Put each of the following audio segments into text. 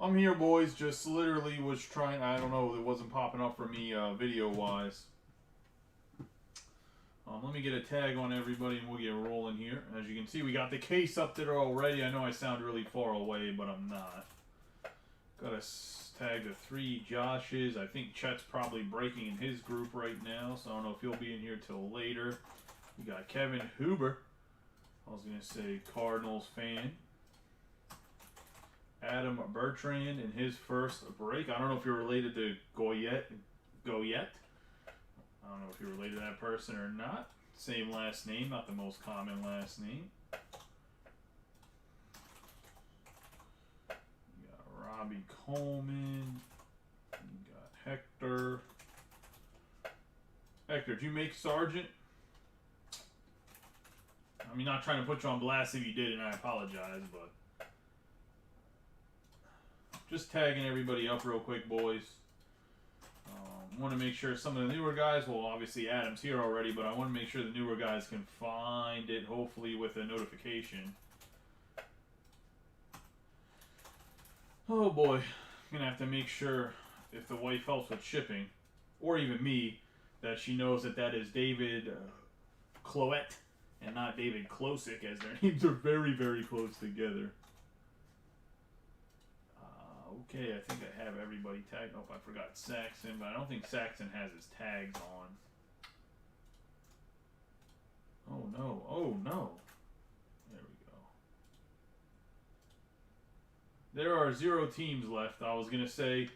I'm here, boys. Just literally was trying. I don't know. It wasn't popping up for me video-wise. Let me get a tag on everybody, and we'll get rolling here. As you can see, we got the case up there already. I know I sound really far away, but I'm not. Got to tag the 3 Joshes. I think Chet's probably breaking in his group right now, so I don't know if he'll be in here till later. We got Kevin Huber. I was going to say Cardinals fan. Adam Bertrand in his first break. I don't know if you're related to Goyette. I don't know if you're related to that person or not. Same last name, not the most common last name. You got Robbie Coleman. You got Hector. Hector, did you make Sergeant? I mean, not trying to put you on blast if you did, and I apologize, but just tagging everybody up real quick, boys. Want to make sure some of the newer guys, well, obviously Adam's here already, but I want to make sure the newer guys can find it, hopefully with a notification. Oh boy, I'm going to have to make sure if the wife helps with shipping, or even me, that she knows that that is David Cloette and not David Klosick, as their names are very, very close together. Okay, I think I have everybody tagged. Oh, I forgot Saxon, but I don't think Saxon has his tags on. Oh, no. Oh, no. There we go. There are 0 teams left. I was going to say,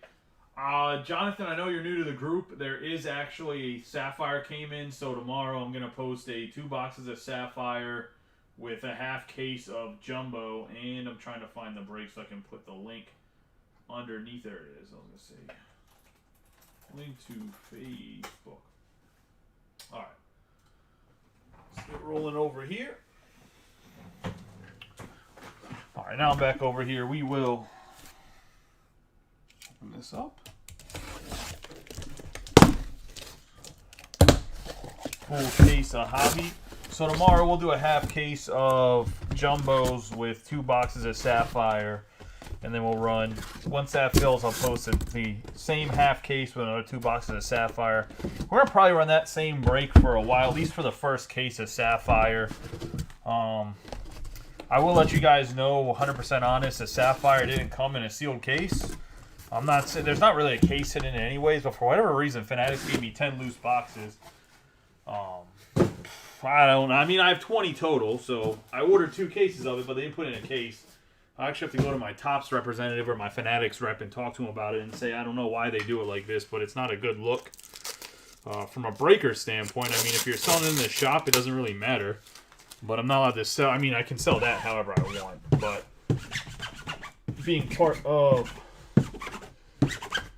Jonathan, I know you're new to the group. There is actually a Sapphire came in, so tomorrow I'm going to post 2 boxes of Sapphire with a half case of Jumbo, and I'm trying to find the break so I can put the link underneath. There it is. I was going to say link to Facebook. All right. Let's get rolling over here. All right, now I'm back over here. We will open this up. Full case of Hobby. So tomorrow we'll do a half case of Jumbos with 2 boxes of Sapphire. And then we'll run, once that fills, I'll post it, the same half case with another 2 boxes of Sapphire. We're going to probably run that same break for a while, at least for the first case of Sapphire. I will let you guys know, 100% honest, the Sapphire didn't come in a sealed case. I'm not saying, there's not really a case in it anyways, but for whatever reason, Fanatics gave me 10 loose boxes. I mean, I have 20 total, so I ordered 2 cases of it, but they didn't put it in a case. I actually have to go to my Topps representative or my Fanatics rep and talk to him about it and say, I don't know why they do it like this, but it's not a good look. From a breaker standpoint, I mean, if you're selling it in the shop, it doesn't really matter. But I'm not allowed to sell. I mean, I can sell that however I want. But being part of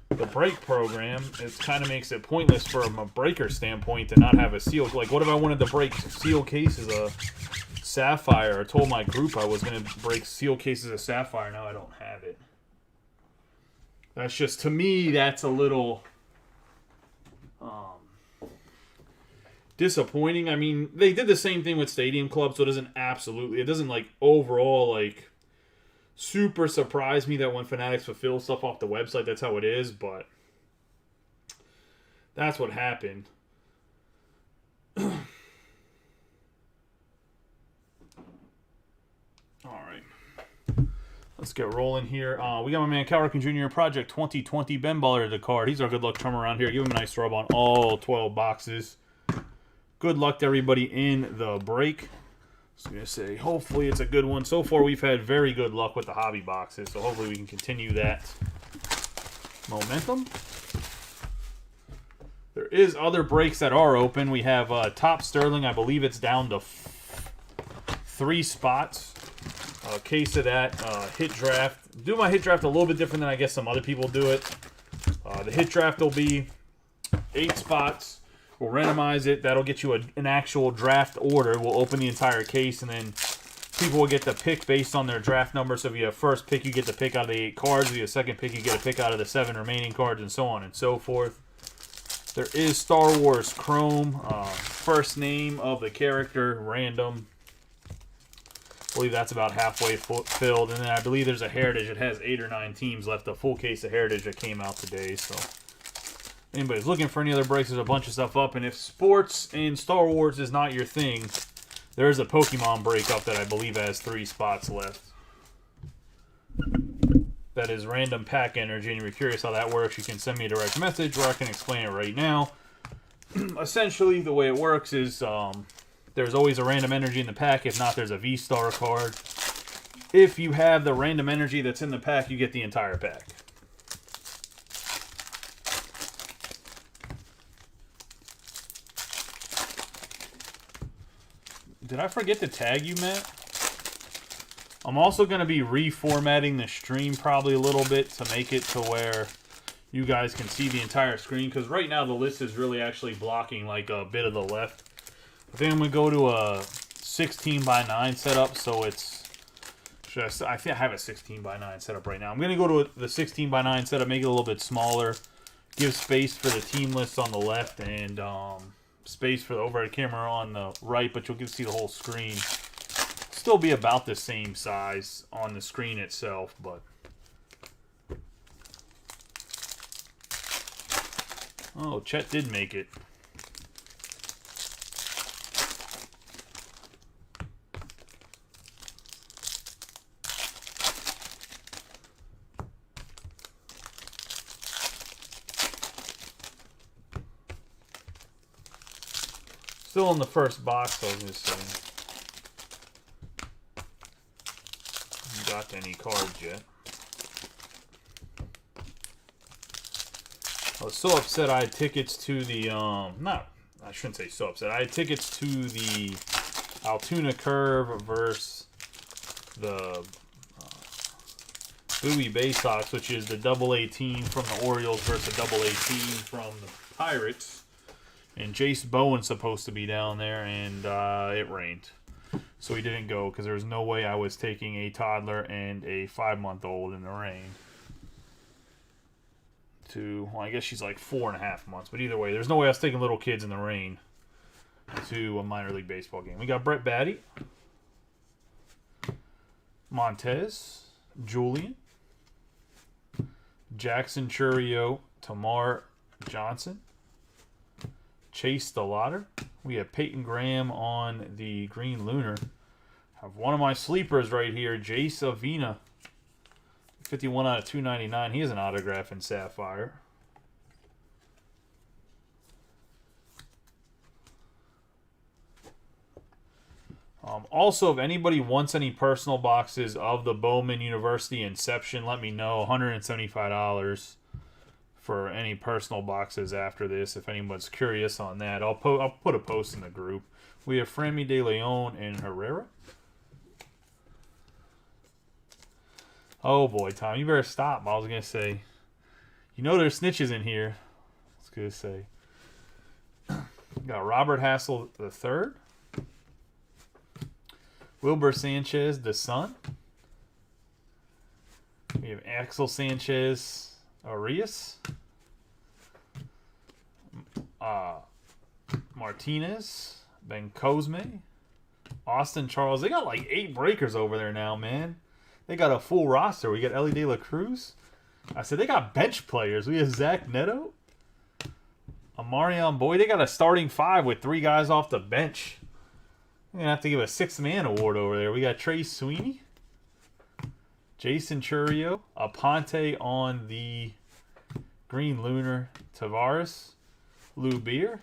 the break program, it kind of makes it pointless from a breaker standpoint to not have a seal. Like, what if I wanted to break seal cases of Sapphire? I told my group I was going to break seal cases of Sapphire. Now I don't have it. That's just, to me, that's a little disappointing. I mean, they did the same thing with Stadium Club, so it doesn't like overall like super surprise me that when Fanatics fulfill stuff off the website, that's how it is, but that's what happened. Let's get rolling here. We got my man Cal Ripken Jr. Project 2020 Ben Baller to the card. He's our good luck charm around here. Give him a nice rub on all 12 boxes. Good luck to everybody in the break. I was going to say, hopefully it's a good one. So far, we've had very good luck with the hobby boxes, so hopefully we can continue that momentum. There is other breaks that are open. We have Top Sterling. I believe it's down to 3 spots. A case of that hit draft. Do my hit draft a little bit different than I guess some other people do it. The hit draft will be 8 spots. We'll randomize it. That'll get you an actual draft order. We'll open the entire case, and then people will get to pick based on their draft number. So if you have first pick, you get to pick out of the 8 cards. If you have second pick, you get to pick out of the 7 remaining cards, and so on and so forth. There is Star Wars Chrome. First name of the character, random. I believe that's about halfway filled. And then I believe there's a Heritage. It has 8 or 9 teams left. A full case of Heritage that came out today. So if anybody's looking for any other breaks, there's a bunch of stuff up. And if sports and Star Wars is not your thing, there's a Pokemon breakup that I believe has 3 spots left. That is random pack energy. And if you're curious how that works, you can send me a direct message where I can explain it right now. Essentially, the way it works is there's always a random energy in the pack. If not, there's a V-Star card. If you have the random energy that's in the pack, you get the entire pack. Did I forget to tag you, Matt? I'm also going to be reformatting the stream probably a little bit to make it to where you guys can see the entire screen. Because right now the list is really actually blocking like a bit of the left. I think I'm going to go to a 16 by 9 setup. So it's... I think I have a 16 by 9 setup right now. I'm going to go to the 16 by 9 setup, make it a little bit smaller. Give space for the team list on the left and space for the overhead camera on the right. But you'll get to see the whole screen. Still be about the same size on the screen itself, but... Oh, Chet did make it. Still in the first box, I was going to say. Haven't got any cards yet. I was so upset I had tickets to the, I shouldn't say so upset. I had tickets to the Altoona Curve versus the Bowie Bay Sox, which is the AA team from the Orioles versus the AA team from the Pirates. And Jace Bowen's supposed to be down there, and it rained. So he didn't go because there was no way I was taking a toddler and a 5-month-old in the rain. Well, I guess she's like 4.5 months. But either way, there's no way I was taking little kids in the rain to a minor league baseball game. We got Brett Batty, Montez, Julian, Jackson Churio, Tamar Johnson, Chase DeLauder. We have Peyton Graham on the Green Lunar. Have one of my sleepers right here, Jace Avina. 51 out of 299. He has an autograph in Sapphire. Also, if anybody wants any personal boxes of the Bowman University Inception, let me know. $175 for any personal boxes after this. If anyone's curious on that, I'll put a post in the group. We have Franmy De Leon and Herrera. Oh boy, Tom, you better stop. I was gonna say, you know there's snitches in here. I was gonna say. We got Robert Hassel III, Wilbur Sanchez, the son. We have Axel Sanchez Arias, Martinez, Ben Cosme, Austin Charles. They got like 8 breakers over there now, man. They got a full roster. We got Ellie De La Cruz. I said they got bench players. We have Zach Neto, Amarion Boyd. They got a starting 5 with 3 guys off the bench. I'm going to have to give a 6-man award over there. We got Trey Sweeney, Jason Churio, Aponte on the Green Lunar, Tavares, Lou Beer.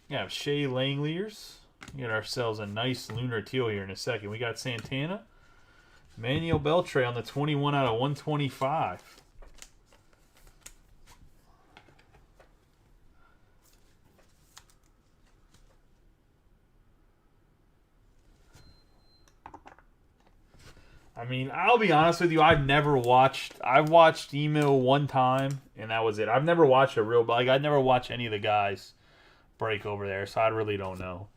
We have Shea Langeliers. We get ourselves a nice lunar teal here in a second. We got Santana. Manuel Beltre on the 21 out of 125. I mean, I'll be honest with you. I've watched email one time, and that was it. I've never watched a real, like, I'd never watched any of the guys break over there, so I really don't know.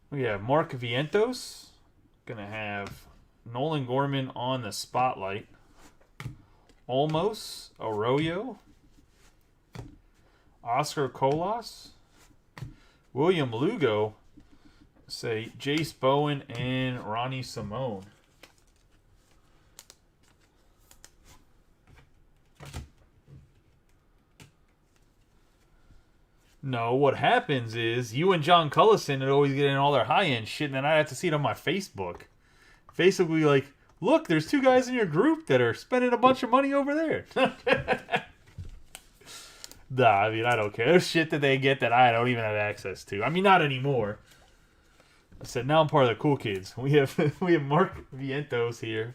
We have Mark Vientos. Gonna have Nolan Gorman on the spotlight. Olmos Arroyo. Oscar Colas. William Lugo. Say Jace Bowen and Ronnie Simone. No, what happens is you and John Cullison would always get in all their high-end shit, and then I'd have to see it on my Facebook. Facebook would be like, look, there's 2 guys in your group that are spending a bunch of money over there. Nah, I mean, I don't care. There's shit that they get that I don't even have access to. I mean, not anymore. I said, now I'm part of the cool kids. We have Mark Vientos here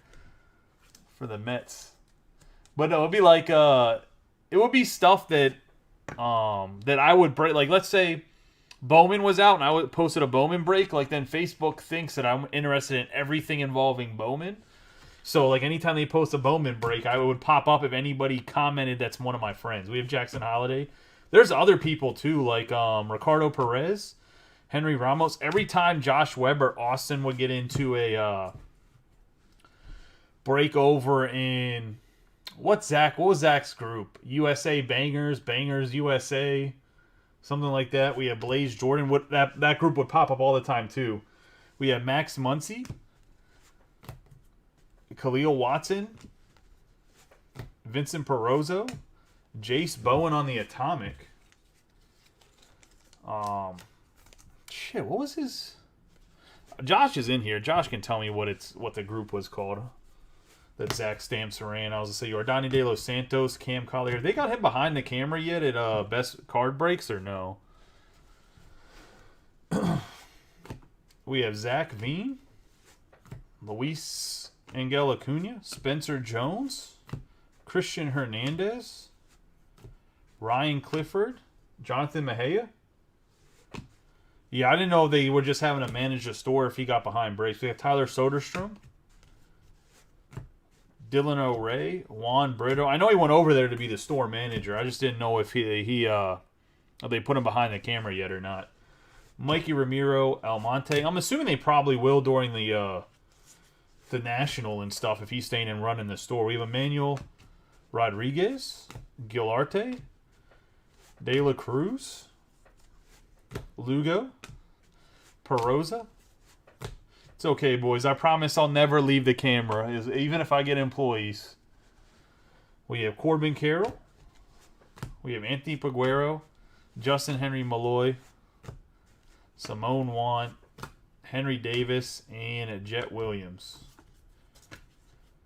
for the Mets. But no, it'd be like, it would be stuff that that I would break. Like, let's say Bowman was out and I would posted a Bowman break. Like, then Facebook thinks that I'm interested in everything involving Bowman. So, like, anytime they post a Bowman break, I would pop up if anybody commented that's one of my friends. We have Jackson Holiday. There's other people, too, like Ricardo Perez, Henry Ramos. Every time Josh Webb or Austin would get into a break over in... What was Zach's group? USA Bangers USA, something like that. We have Blaze Jordan. That group would pop up all the time, too. We have Max Muncy, Khalil Watson, Vincent Perozzo, Jace Bowen on the Atomic. Shit, what was his? Josh is in here. Josh can tell me what the group was called that Zach Stamps ran. I was gonna say Jordani De Los Santos, Cam Collier. They got him behind the camera yet at Best Card Breaks or no? We have Zach Veen, Luis Angel Acuna, Spencer Jones, Christian Hernandez, Ryan Clifford, Jonathan Mejia. Yeah, I didn't know they were just having to manage the store if he got behind breaks. We have Tyler Soderstrom, Dylan O'Ray, Juan Brito. I know he went over there to be the store manager. I just didn't know if they put him behind the camera yet or not. Mikey Ramiro, Almonte. I'm assuming they probably will during the National and stuff if he's staying and running the store. We have Emmanuel Rodriguez, Gilarte, De La Cruz, Lugo, Perosa. It's okay, boys. I promise I'll never leave the camera, even if I get employees. We have Corbin Carroll. We have Anthony Paguero, Justin Henry Malloy, Simone Want, Henry Davis, and Jet Williams.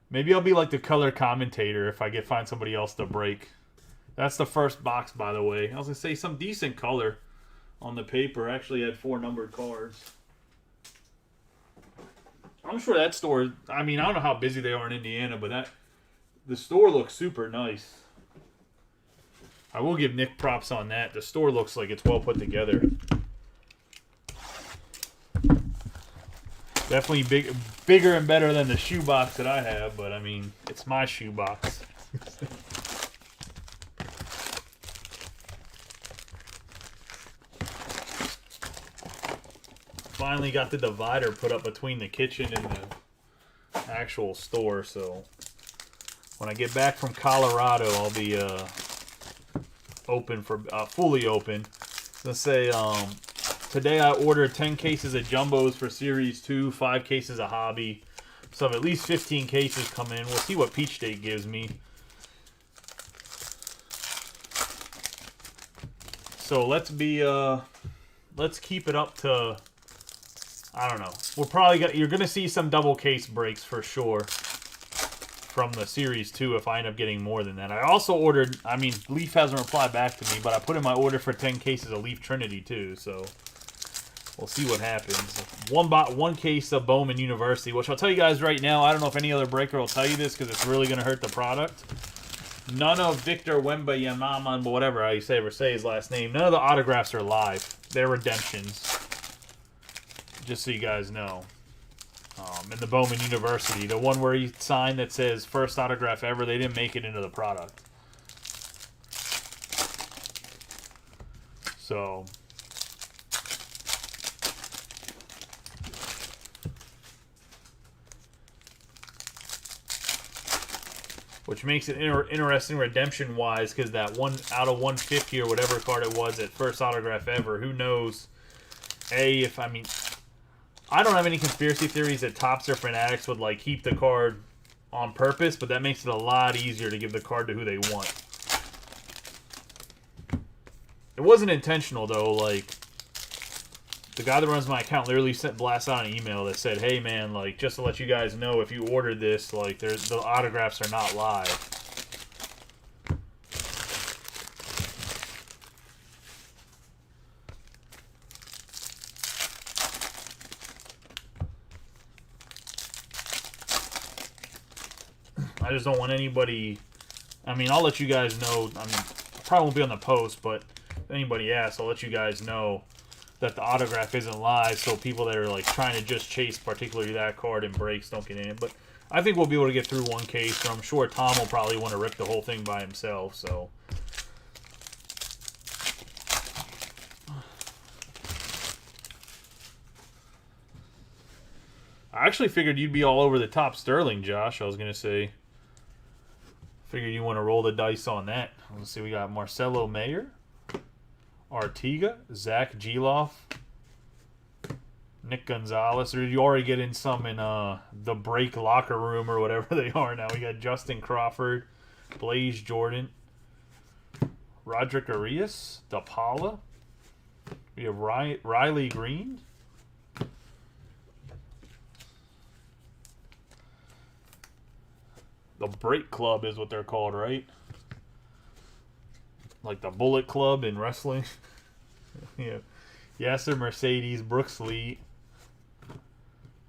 Maybe I'll be like the color commentator if I find somebody else to break. That's the first box, by the way. I was going to say some decent color on the paper. Actually had 4 numbered cards. I'm sure that store, I mean, I don't know how busy they are in Indiana, but the store looks super nice. I will give Nick props on that. The store looks like it's well put together. Definitely bigger and better than the shoebox that I have, but I mean, it's my shoebox. Finally got the divider put up between the kitchen and the actual store, so when I get back from Colorado, I'll be fully open. Let's say today I ordered 10 cases of Jumbos for Series 2, 5 cases of Hobby. So at least 15 cases come in. We'll see what Peach State gives me. So let's keep it up to, I don't know. You're gonna see some double case breaks for sure from the Series 2 if I end up getting more than that. I also ordered, I mean, Leaf hasn't replied back to me, but I put in my order for 10 cases of Leaf Trinity too, so we'll see what happens. One case of Bowman University, which I'll tell you guys right now, I don't know if any other breaker will tell you this because it's really going to hurt the product. None of Victor Wembanyama, but whatever I say his last name, none of the autographs are live. They're redemptions. Just so you guys know. In the Bowman University, the one where he signed that says first autograph ever, they didn't make it into the product. So which makes it interesting redemption-wise, because that one out of 150 or whatever card it was at first autograph ever, who knows if I mean, I don't have any conspiracy theories that Topps or Fanatics would like keep the card on purpose, but that makes it a lot easier to give the card to who they want. It wasn't intentional though. Like, the guy that runs my account literally sent blast out an email that said, "Hey man, like, just to let you guys know, if you ordered this, like, the autographs are not live." I just don't want anybody. I mean, I'll let you guys know. I mean, I probably won't be on the post, but if anybody asks, I'll let you guys know that the autograph isn't live, so people that are like trying to just chase particularly that card and breaks don't get in. But I think we'll be able to get through one case. So I'm sure Tom will probably want to rip the whole thing by himself. So. I actually figured you'd be all over the top Sterling, Josh. I was going to say. Figured you want to roll the dice on that. Let's see, we got Marcelo Mayer, Artiga, Zach Geloff, Nick Gonzalez. Or did you already get in some in the break locker room or whatever they are now? We got Justin Crawford, Blaze Jordan, Roderick Arias, DePaula. We have Riley Green. The Break Club is what they're called, right? Like the Bullet Club in wrestling. Yeah. Yasser Mercedes, Brooks Lee,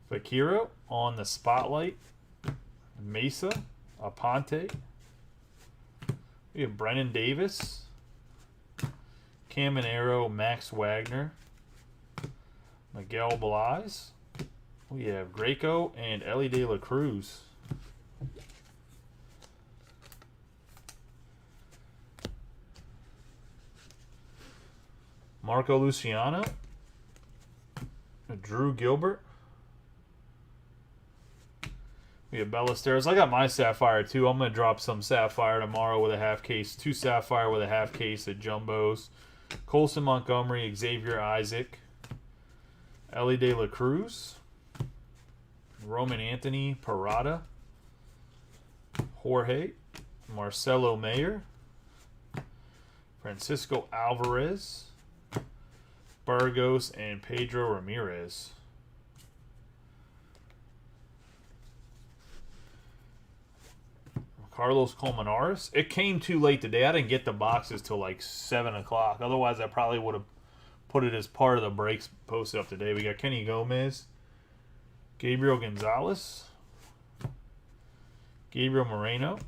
Fakiro on the Spotlight, Mesa, Aponte. We have Brennan Davis, Caminero, Max Wagner, Miguel Blais. We have Greco and Ellie De La Cruz. Marco Luciano, Drew Gilbert. We have Ballesteros. I got my Sapphire too. I'm going to drop some Sapphire tomorrow with a half case. 2 Sapphire with a half case at Jumbos. Colson Montgomery, Xavier Isaac, Ellie De La Cruz, Roman Anthony, Parada, Jorge, Marcelo Mayer, Francisco Alvarez, Burgos, and Pedro Ramirez. Carlos Colmenares. It came too late today. I didn't get the boxes till like 7 o'clock. Otherwise, I probably would have put it as part of the breaks posted up today. We got Kenny Gomez, Gabriel Gonzalez, Gabriel Moreno,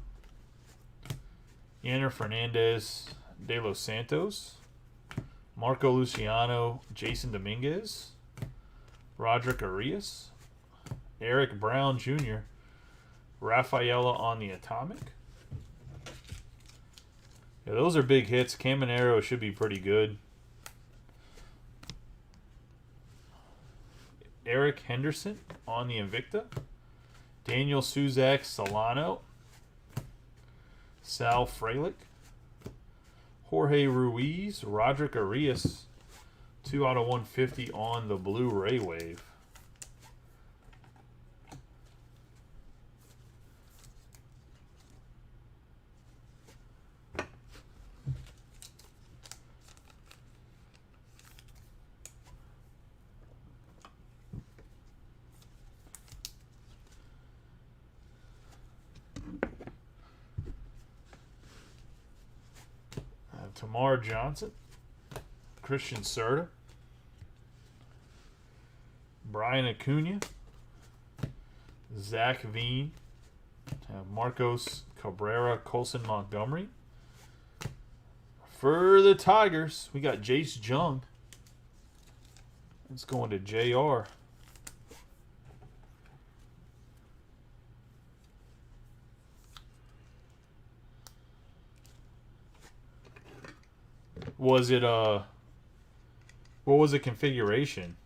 Yanner Fernandez de los Santos, Marco Luciano, Jason Dominguez, Roderick Arias, Eric Brown Jr., Rafaela on the Atomic. Yeah, those are big hits. Caminero should be pretty good. Eric Henderson on the Invicta. Daniel Suzak Solano. Sal Frelick. Jorge Ruiz, Roderick Arias, 2 out of 150 on the Blu-ray Wave. Tamar Johnson, Christian Serta, Brian Acuna, Zach Veen, Marcos Cabrera, Colson Montgomery. For the Tigers, we got Jace Jung. It's going to JR. Was it what was the configuration?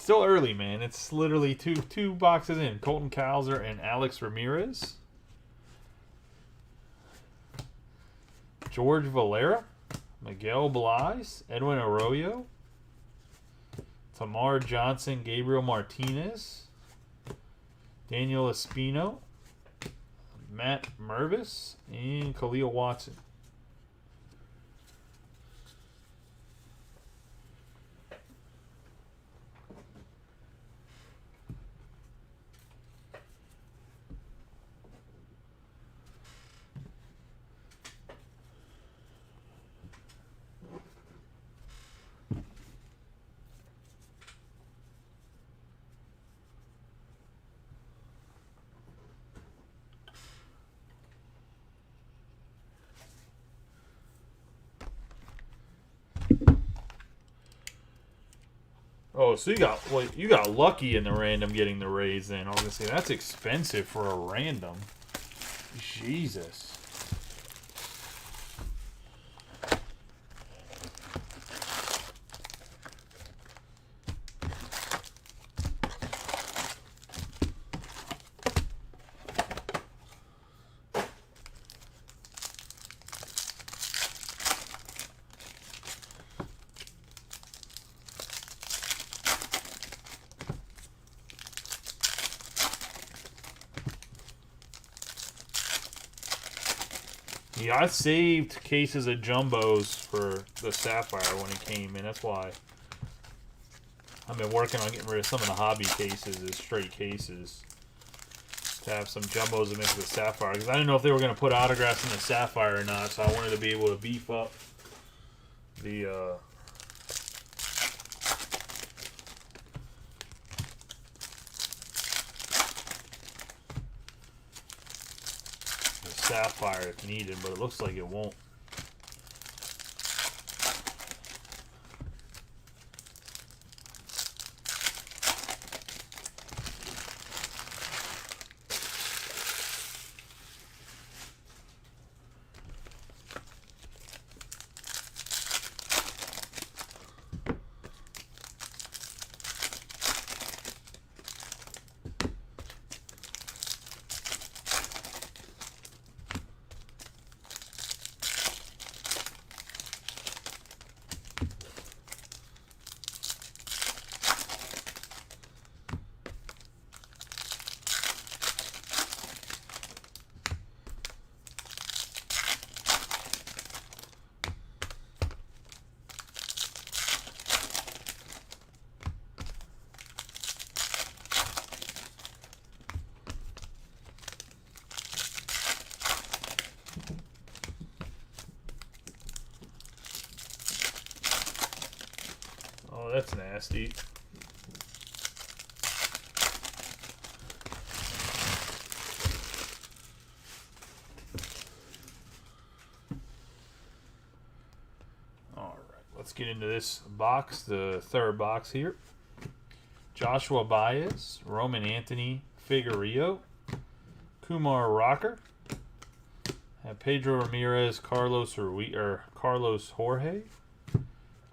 Still early, man. It's literally two boxes in. Colton Cowser and Alex Ramirez. George Valera. Miguel Blais. Edwin Arroyo. Tamar Johnson. Gabriel Martinez. Daniel Espino. Matt Mervis. And Khalil Watson. Oh, so you got lucky in the random getting the Rays then. I was gonna say that's expensive for a random. Jesus. Yeah, I saved cases of Jumbos for the Sapphire when it came in. That's why I've been working on getting rid of some of the hobby cases as straight cases to have some Jumbos to mix with Sapphire. Because I didn't know if they were going to put autographs in the Sapphire or not, so I wanted to be able to beef up the Sapphire if needed, but it looks like it won't. Oh, that's nasty. All right, let's get into this box, the third box here. Joshua Baez, Roman Anthony Figueroa, Kumar Rocker, Pedro Ramirez, Carlos Jorge,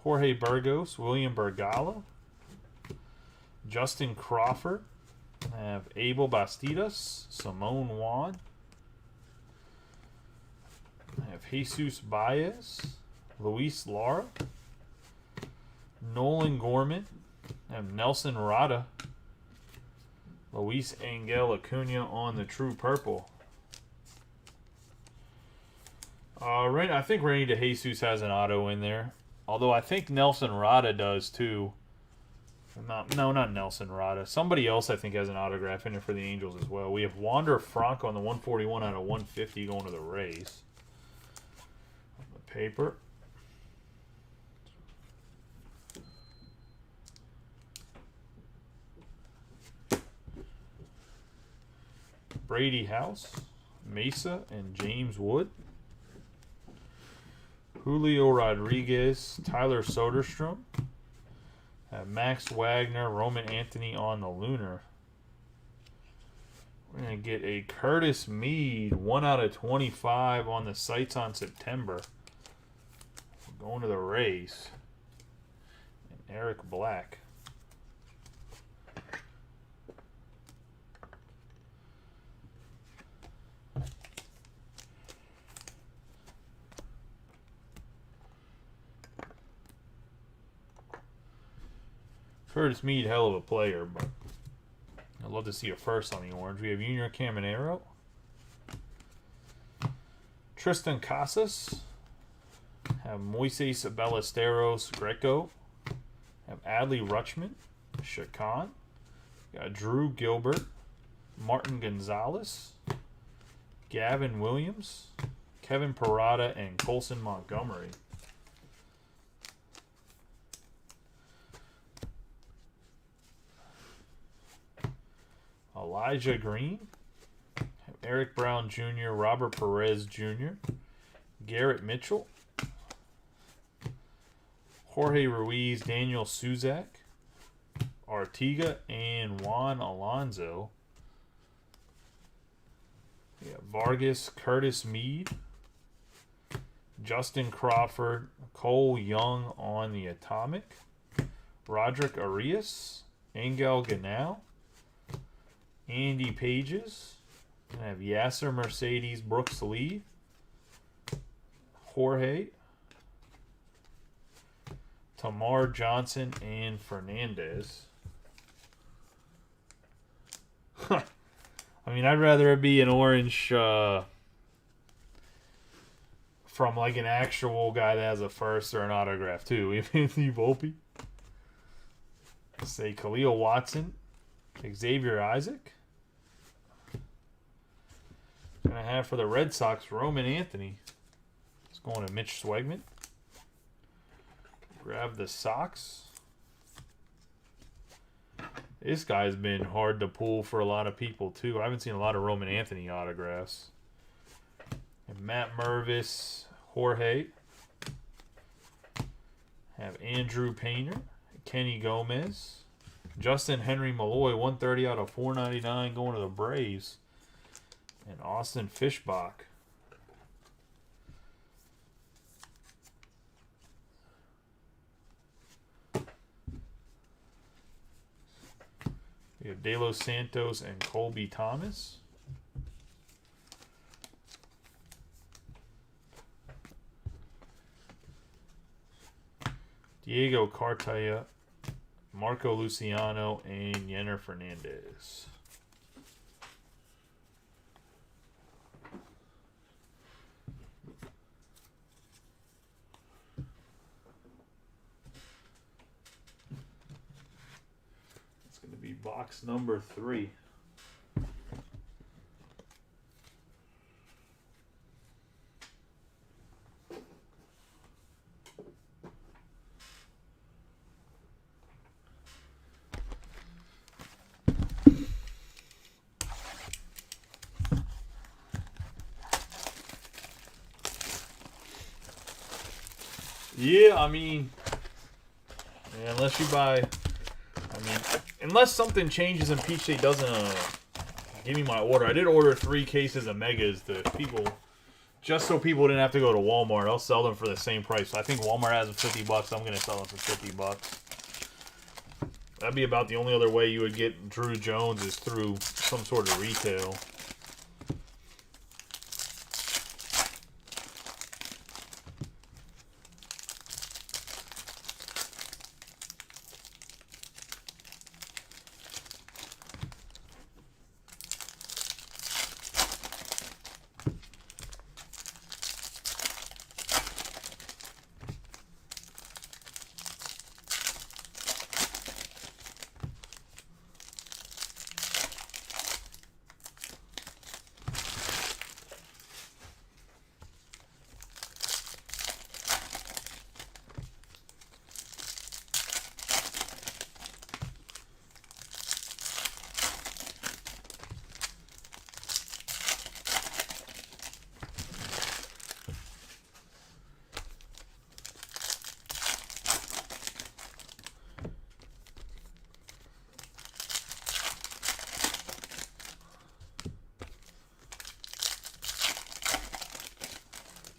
Jorge Burgos, William Bergala, Justin Crawford, I have Abel Bastidas, Simone Juan, I have Jesus Baez, Luis Lara, Nolan Gorman, I have Nelson Rada, Luis Angel Acuna on the True Purple. I think Randy DeJesus has an auto in there. Although I think Nelson Rada does too. Not Nelson Rada. Somebody else I think has an autograph in there for the Angels as well. We have Wander Franco on the 141 out of 150 going to the Rays. On the paper. Brady House, Mesa, and James Wood. Julio Rodriguez, Tyler Soderstrom. Max Wagner, Roman Anthony on the Lunar. We're going to get a Curtis Mead, 1 out of 25 on the sights on September. Going to the Rays. And Eric Black. Curtis Mead, hell of a player, but I'd love to see a first on the orange. We have Junior Caminero. Tristan Casas. Have Moises Ballesteros Greco. Have Adley Rutschman. Shakan. Got Drew Gilbert. Martin Gonzalez. Gavin Williams. Kevin Parada and Colson Montgomery. Elijah Green. Eric Brown Jr., Robert Perez Jr., Garrett Mitchell, Jorge Ruiz, Daniel Suzak, Artiga, and Juan Alonso. Yeah, Vargas, Curtis Mead, Justin Crawford, Cole Young on the Atomic, Roderick Arias, Angel Ganal, Andy Pages. I have Yasser Mercedes, Brooks Lee, Jorge, Tamar Johnson, and Fernandez. I mean, I'd rather it be an orange from like an actual guy that has a first or an autograph too. Anthony Volpe. Say Khalil Watson, Xavier Isaac. And I have for the Red Sox, Roman Anthony. It's going to Mitch Swegman. Grab the Sox. This guy's been hard to pull for a lot of people, too. I haven't seen a lot of Roman Anthony autographs. And Matt Mervis, Jorge. Have Andrew Painter, Kenny Gomez. Justin Henry Malloy, 130 out of 499 going to the Braves. And Austin Fishbach. We have De Los Santos and Colby Thomas. Diego Cartaya, Marco Luciano, and Yenner Fernandez. Box number 3. Yeah, I mean, unless you buy, unless something changes and Peach State doesn't give me my order. I did order 3 cases of Megas to people, just so people didn't have to go to Walmart. I'll sell them for the same price. So I think Walmart has them $50. I'm going to sell them for $50. That'd be about the only other way you would get Drew Jones is through some sort of retail.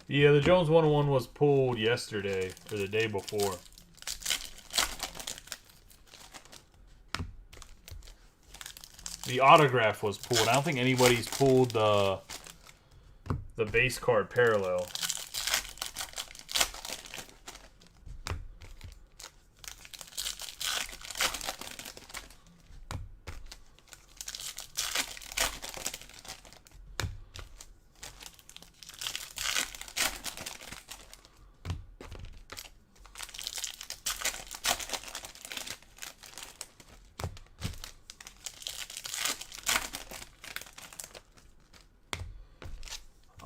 Yeah, the Jones 101 was pulled yesterday, or the day before. The autograph was pulled. I don't think anybody's pulled the base card parallel.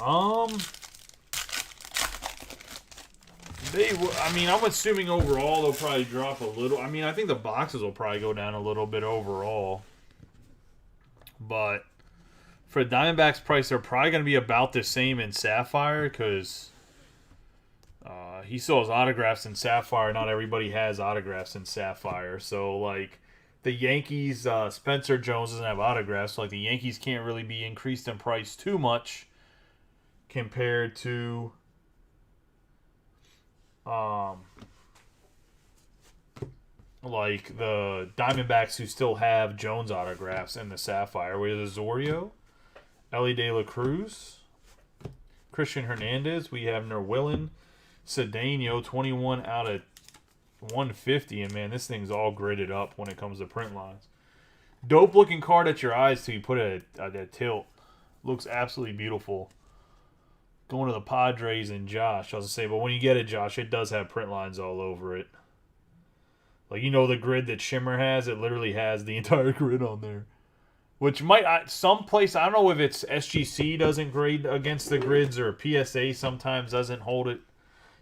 I mean, I'm assuming overall they'll probably drop a little. I mean, I think the boxes will probably go down a little bit overall. But for Diamondbacks price, they're probably going to be about the same in Sapphire because he still has autographs in Sapphire. Not everybody has autographs in Sapphire. So, like, the Yankees, Spencer Jones doesn't have autographs. So, like, the Yankees can't really be increased in price too much compared to like the Diamondbacks who still have Jones autographs in the Sapphire. We have Zorio, Ellie De La Cruz, Christian Hernandez. We have Nerwillen, Cedeno, 21 out of 150. And, man, this thing's all gridded up when it comes to print lines. Dope-looking card at your eyes till you put it at tilt. Looks absolutely beautiful. Going to the Padres and Josh, I was going to say. But when you get it, Josh, it does have print lines all over it. Like, you know the grid that Shimmer has? It literally has the entire grid on there. Which might, someplace, I don't know if it's SGC doesn't grade against the grids or PSA sometimes doesn't hold it.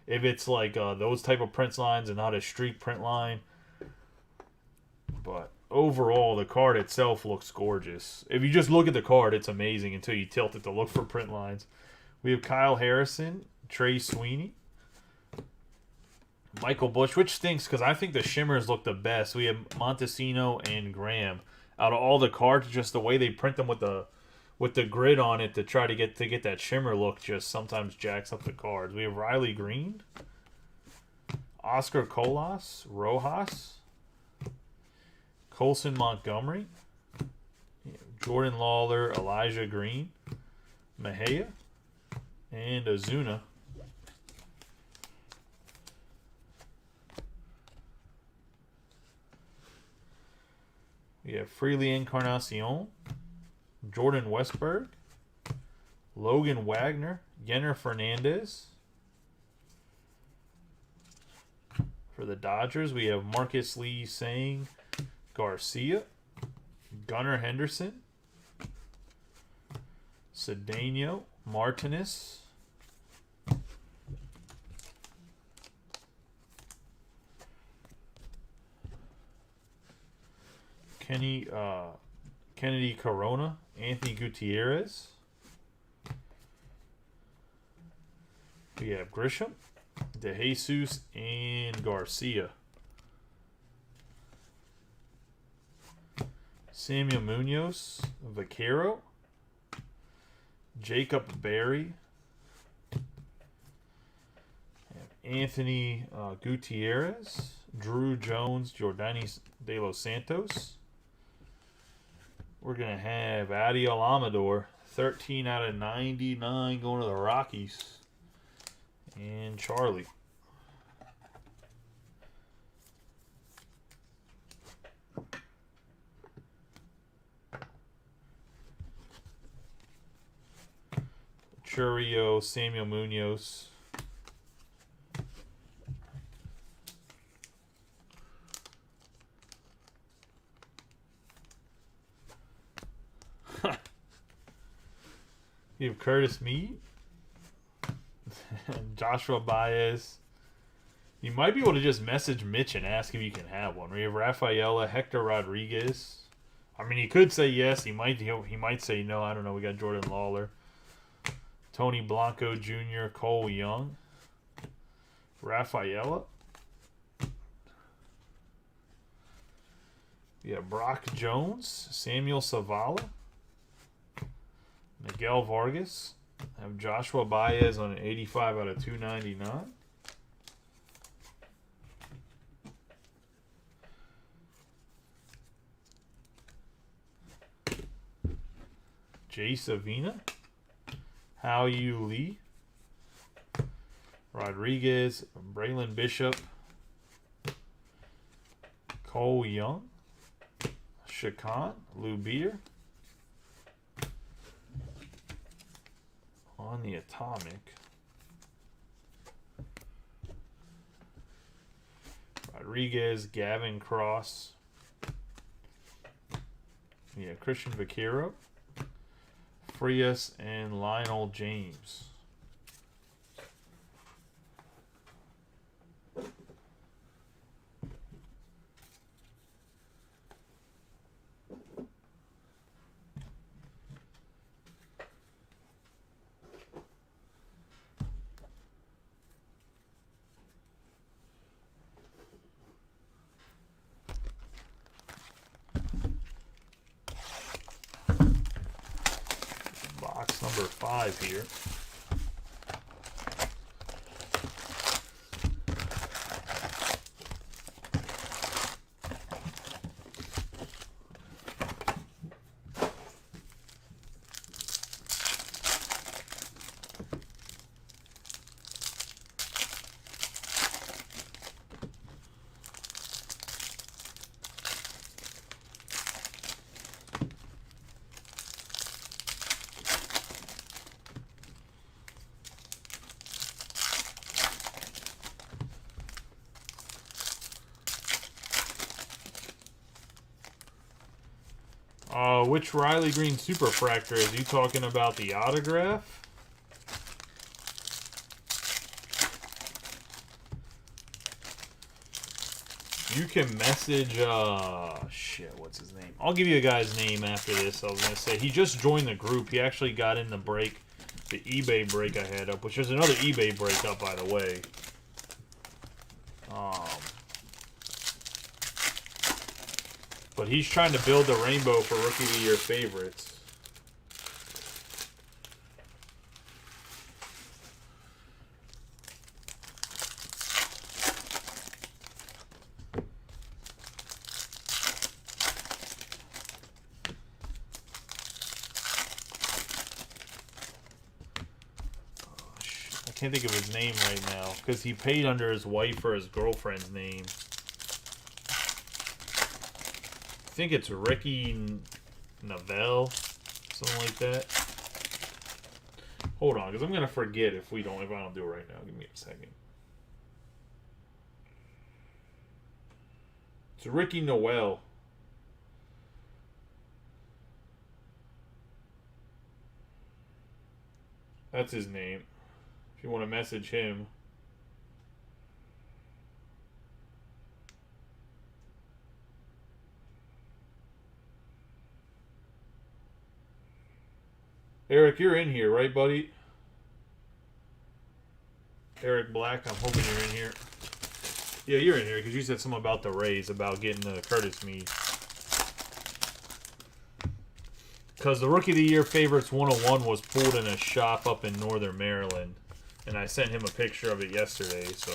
If it's like those type of print lines and not a streak print line. But overall, the card itself looks gorgeous. If you just look at the card, it's amazing until you tilt it to look for print lines. We have Kyle Harrison, Trey Sweeney, Michael Busch, which stinks because I think the Shimmers look the best. We have Montesino and Graham. Out of all the cards, just the way they print them with the grid on it to try to get that shimmer look just sometimes jacks up the cards. We have Riley Green, Oscar Colas, Rojas, Colson Montgomery, Jordan Lawler, Elijah Green, Mejia, and Ozuna. We have Freely Encarnacion, Jordan Westberg, Logan Wagner, Yenner Fernandez. For the Dodgers, we have Marcus Lee Sang, Garcia, Gunnar Henderson, Cedeno, Martinez, Kennedy Corona, Anthony Gutierrez. We have Grisham, DeJesus, and Garcia. Samuel Munoz, Vaquero, Jacob Berry, Anthony Gutierrez, Drew Jones, Jordanis De Los Santos. We're going to have Adiel Amador, 13 out of 99 going to the Rockies. And Charlie. Churio, Samuel Munoz. You have Curtis Mead, Joshua Baez. You might be able to just message Mitch and ask if you can have one. We have Rafaela, Hector Rodriguez. I mean, he could say yes. He might say no. I don't know. We got Jordan Lawler, Tony Blanco Jr., Cole Young, Rafaela. We have Brock Jones, Samuel Savala, Miguel Vargas. I have Joshua Baez on an 85 out of 299. Jay Savina, Hao Yu Lee, Rodriguez, Braylon Bishop, Cole Young, Shakan, Lou Beer. On the Atomic, Rodriguez, Gavin Cross. Yeah, Christian Vaquero. Frias, and Lionel James. Box number 5 here. Which Riley Green Superfractor? Is you talking about the autograph? You can message, shit, what's his name? I'll give you a guy's name after this. I was going to say, he just joined the group. He actually got in the break, the eBay break I had up, which is another eBay break up, by the way. But he's trying to build the rainbow for Rookie of the Year favorites. I can't think of his name right now because he paid under his wife or his girlfriend's name. I think it's Ricky Novell, something like that. Hold on, because I'm gonna forget if I don't do it right now. Give me a second. It's Ricky Noel. That's his name. If you want to message him. Eric, you're in here, right, buddy? Eric Black, I'm hoping you're in here. Yeah, you're in here because you said something about the Rays, about getting the Curtis Mead. Because the Rookie of the Year Favorites 101 was pulled in a shop up in Northern Maryland. And I sent him a picture of it yesterday, so...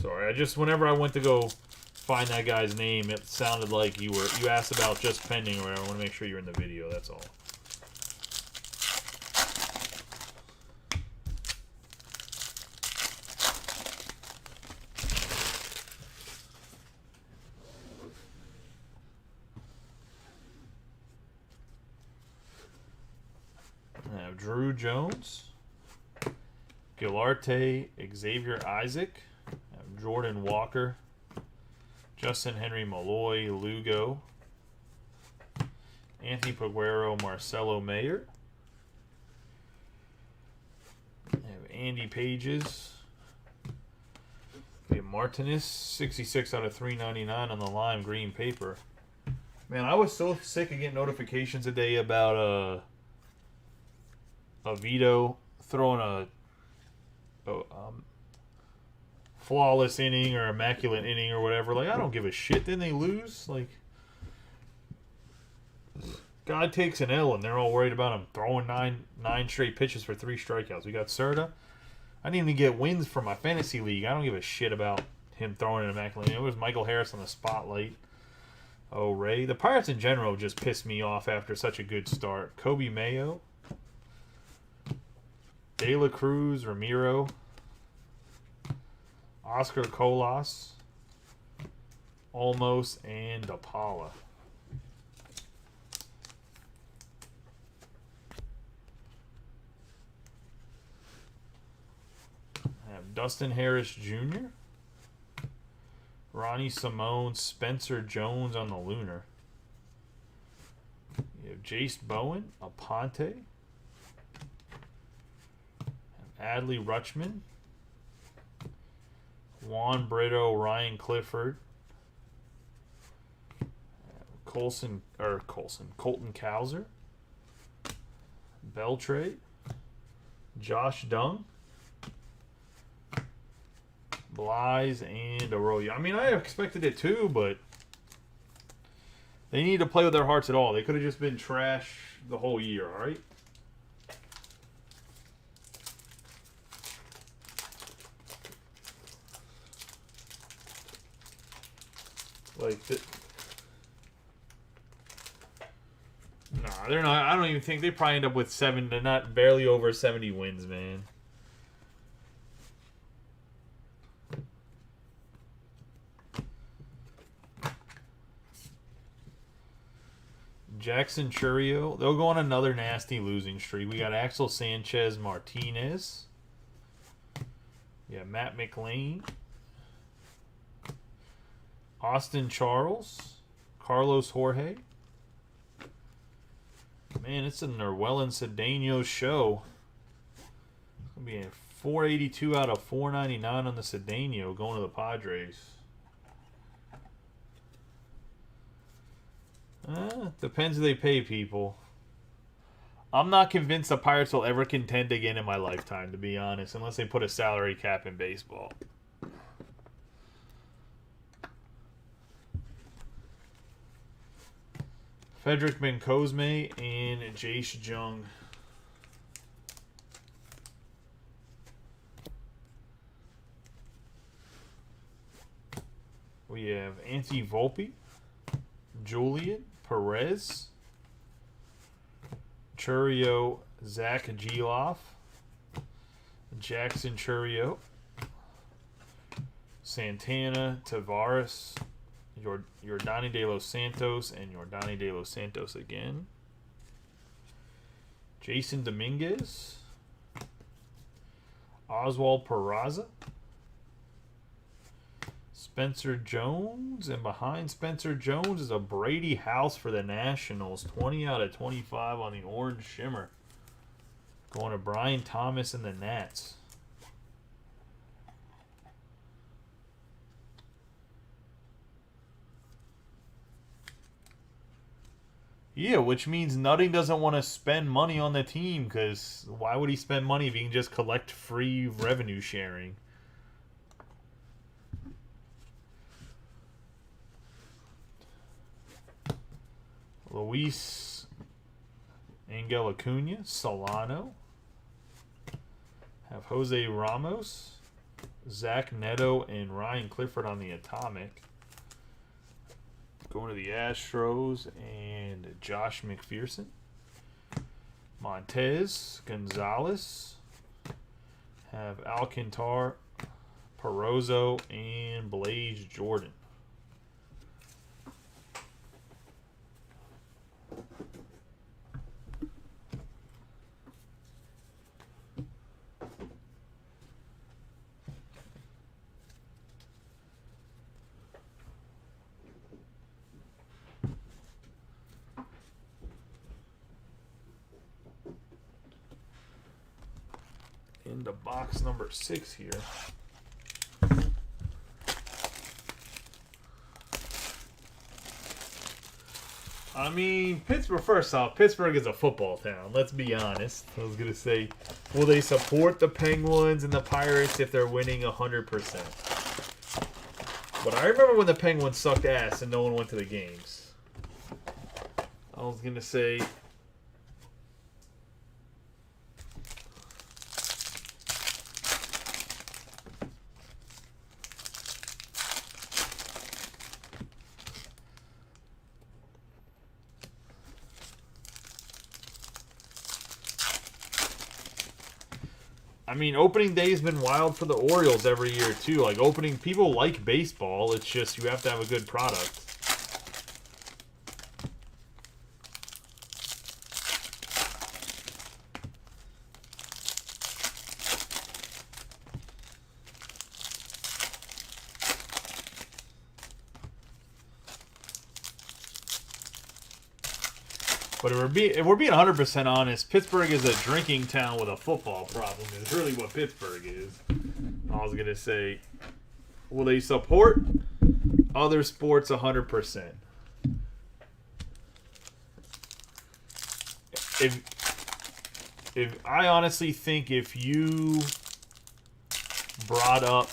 Sorry, whenever I went to go find that guy's name, it sounded like you asked about just pending or whatever. I want to make sure you're in the video, that's all. I have Drew Jones, Gilarte, Xavier Isaac, I have Jordan Walker, Justin Henry Malloy, Lugo, Anthony Peguero, Marcelo Mayer. I have Andy Pages. We have Martinez, 66 out of 399 on the lime green paper. Man, I was so sick of getting notifications today about a Vito throwing a flawless inning or immaculate inning or whatever. Like, I don't give a shit. Didn't they lose? Like, God takes an L and they're all worried about him throwing nine straight pitches for 3 strikeouts. We got Serta. I didn't even get wins for my fantasy league. I don't give a shit about him throwing an immaculate inning. It was Michael Harris on the spotlight. Oh, Ray. The Pirates in general just pissed me off after such a good start. Kobe Mayo. De La Cruz, Ramiro. Oscar Colas, Olmos, and DePaula. I have Dustin Harris Jr., Ronnie Simone, Spencer Jones on the Lunar. You have Jace Bowen, Aponte, Adley Rutschman, Juan Brito, Ryan Clifford, Colton Cowser, Beltray, Josh Dung, Blyes, and Arroyo. I mean, I expected it too, but they need to play with their hearts at all. They could have just been trash the whole year, all right? Like, nah, they're not. I don't even think they probably end up with 7. They're not barely over 70 wins, man. Jackson Churio. They'll go on another nasty losing streak. We got Axel Sanchez Martinez. Yeah, Matt McLean. Austin Charles. Carlos Jorge. Man, it's a Nerwellin Cedeno show. It's going to be a 482 out of 499 on the Cedeno going to the Padres. Depends who they pay, people. I'm not convinced the Pirates will ever contend again in my lifetime, to be honest, unless they put a salary cap in baseball. Frederick Bencosme and Jace Jung. We have Anthony Volpe, Julian Perez, Churio, Zach Geloff, Jackson Churio, Santana, Tavares, Yordani De Los Santos, and Yordani De Los Santos again. Jason Dominguez, Oswald Peraza, Spencer Jones, and behind Spencer Jones is a Brady House for the Nationals. 20 out of 25 on the orange shimmer. Going to Brian Thomas and the Nats. Yeah, which means Nutting doesn't want to spend money on the team, because why would he spend money if he can just collect free revenue sharing? Luis Angel Acuna, Solano. Have Jose Ramos, Zach Neto, and Ryan Clifford on the Atomic. Going to the Astros and Josh McPherson. Montez, Gonzalez. Have Alcantar, Perozzo, and Blaze Jordan. Into box number 6 here. I mean, Pittsburgh, first off, Pittsburgh is a football town. Let's be honest. I was going to say, will they support the Penguins and the Pirates if they're winning 100%? But I remember when the Penguins sucked ass and no one went to the games. I was going to say... I mean, opening day has been wild for the Orioles every year, too. Like, people like baseball. It's just you have to have a good product. But if we're being 100% honest, Pittsburgh is a drinking town with a football problem. Is really what Pittsburgh is. I was going to say, will they support other sports 100%? If I honestly think if you brought up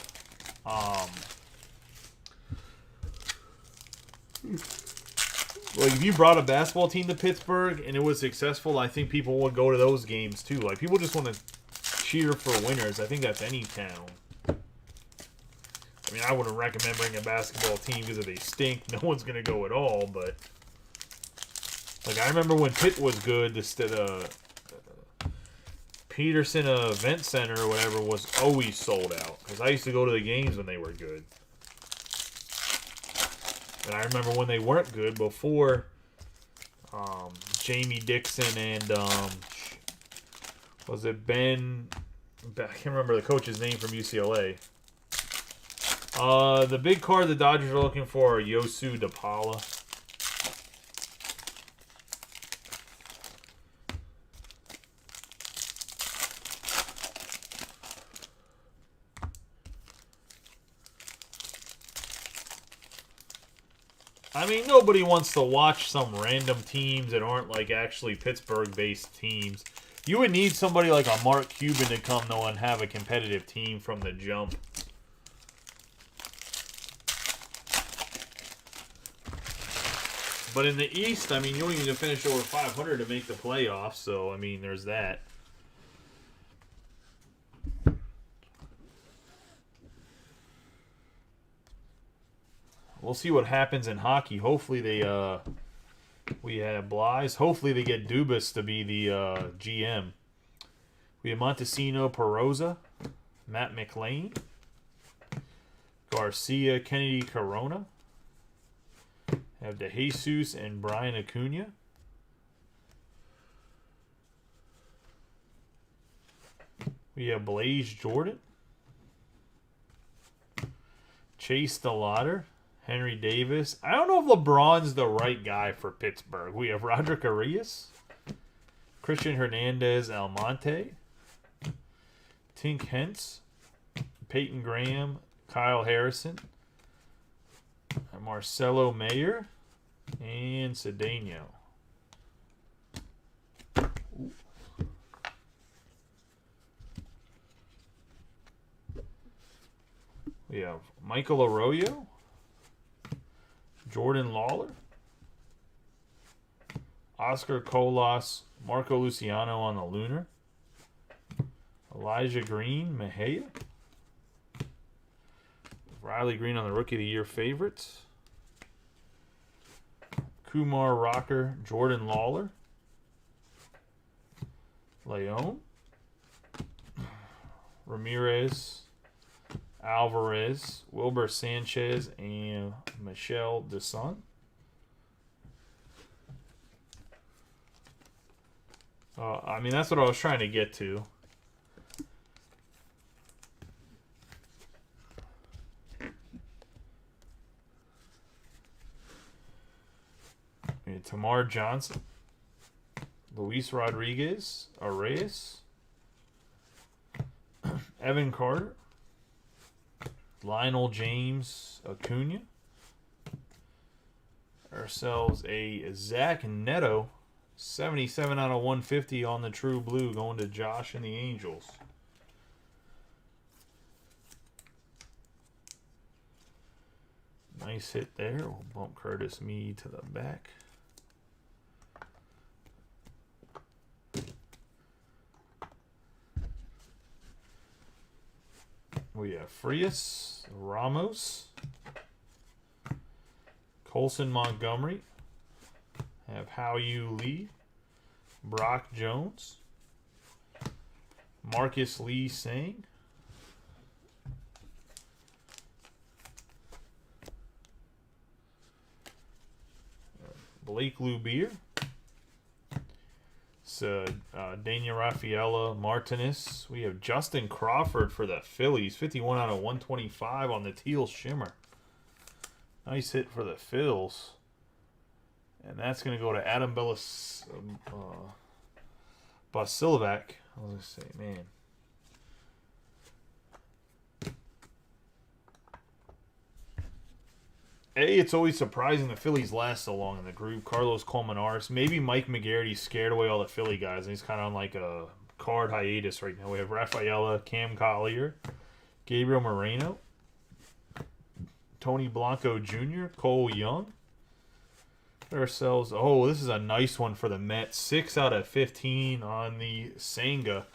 like if you brought a basketball team to Pittsburgh and it was successful, I think people would go to those games too. Like people just want to cheer for winners. I think that's any town. I mean, I wouldn't recommend bringing a basketball team because if they stink, no one's going to go at all. But like I remember when Pitt was good, the Peterson Event Center or whatever was always sold out because I used to go to the games when they were good. And I remember when they weren't good before Jamie Dixon and was it Ben? I can't remember the coach's name from UCLA. The big card the Dodgers are looking for are Yosu DePaula. I mean, nobody wants to watch some random teams that aren't like actually Pittsburgh-based teams. You would need somebody like a Mark Cuban to come though and have a competitive team from the jump. But in the East, I mean, you don't even finish over 500 to make the playoffs. So, I mean, there's that. We'll see what happens in hockey. Hopefully we have Blyes. Hopefully they get Dubas to be the GM. We have Montesino, Perosa, Matt McLean, Garcia, Kennedy, Corona. Have DeJesus and Brian Acuna. We have Blaze Jordan, Chase DeLauder, Henry Davis. I don't know if LeBron's the right guy for Pittsburgh. We have Roderick Arias, Christian Hernandez Almonte, Tink Hentz, Peyton Graham, Kyle Harrison, Marcelo Mayer, and Cedeno. We have Michael Arroyo, Jordan Lawler, Oscar Colas, Marco Luciano on the Lunar, Elijah Green, Mejia, Riley Green on the Rookie of the Year favorites, Kumar Rocker, Jordan Lawler, Leon, Ramirez, Alvarez, Wilbur Sanchez, and Michelle Deson. I mean, that's what I was trying to get to. Tamar Johnson, Luis Rodriguez, Arias, Evan Carter, Lionel James, Acuna. Ourselves a Zach Neto, 77 out of 150 on the True Blue, going to Josh and the Angels. Nice hit there. We'll bump Curtis Mead to the back. We have Frias, Ramos, Colson Montgomery, have Hao-Yu Lee, Brock Jones, Marcus Lee Sang, Blake Lubier, Daniel Raffaella Martinez. We have Justin Crawford for the Phillies, 51 out of 125 on the teal shimmer. Nice hit for the Phils. And that's going to go to Adam Basilovac. I was going to say, man. It's always surprising the Phillies last so long in the group. Carlos Colmenares. Maybe Mike McGarity scared away all the Philly guys, and he's kind of on like a card hiatus right now. We have Rafaela, Cam Collier, Gabriel Moreno, Tony Blanco Jr., Cole Young. Ourselves. Oh, this is a nice one for the Mets. 6 out of 15 on the Senga.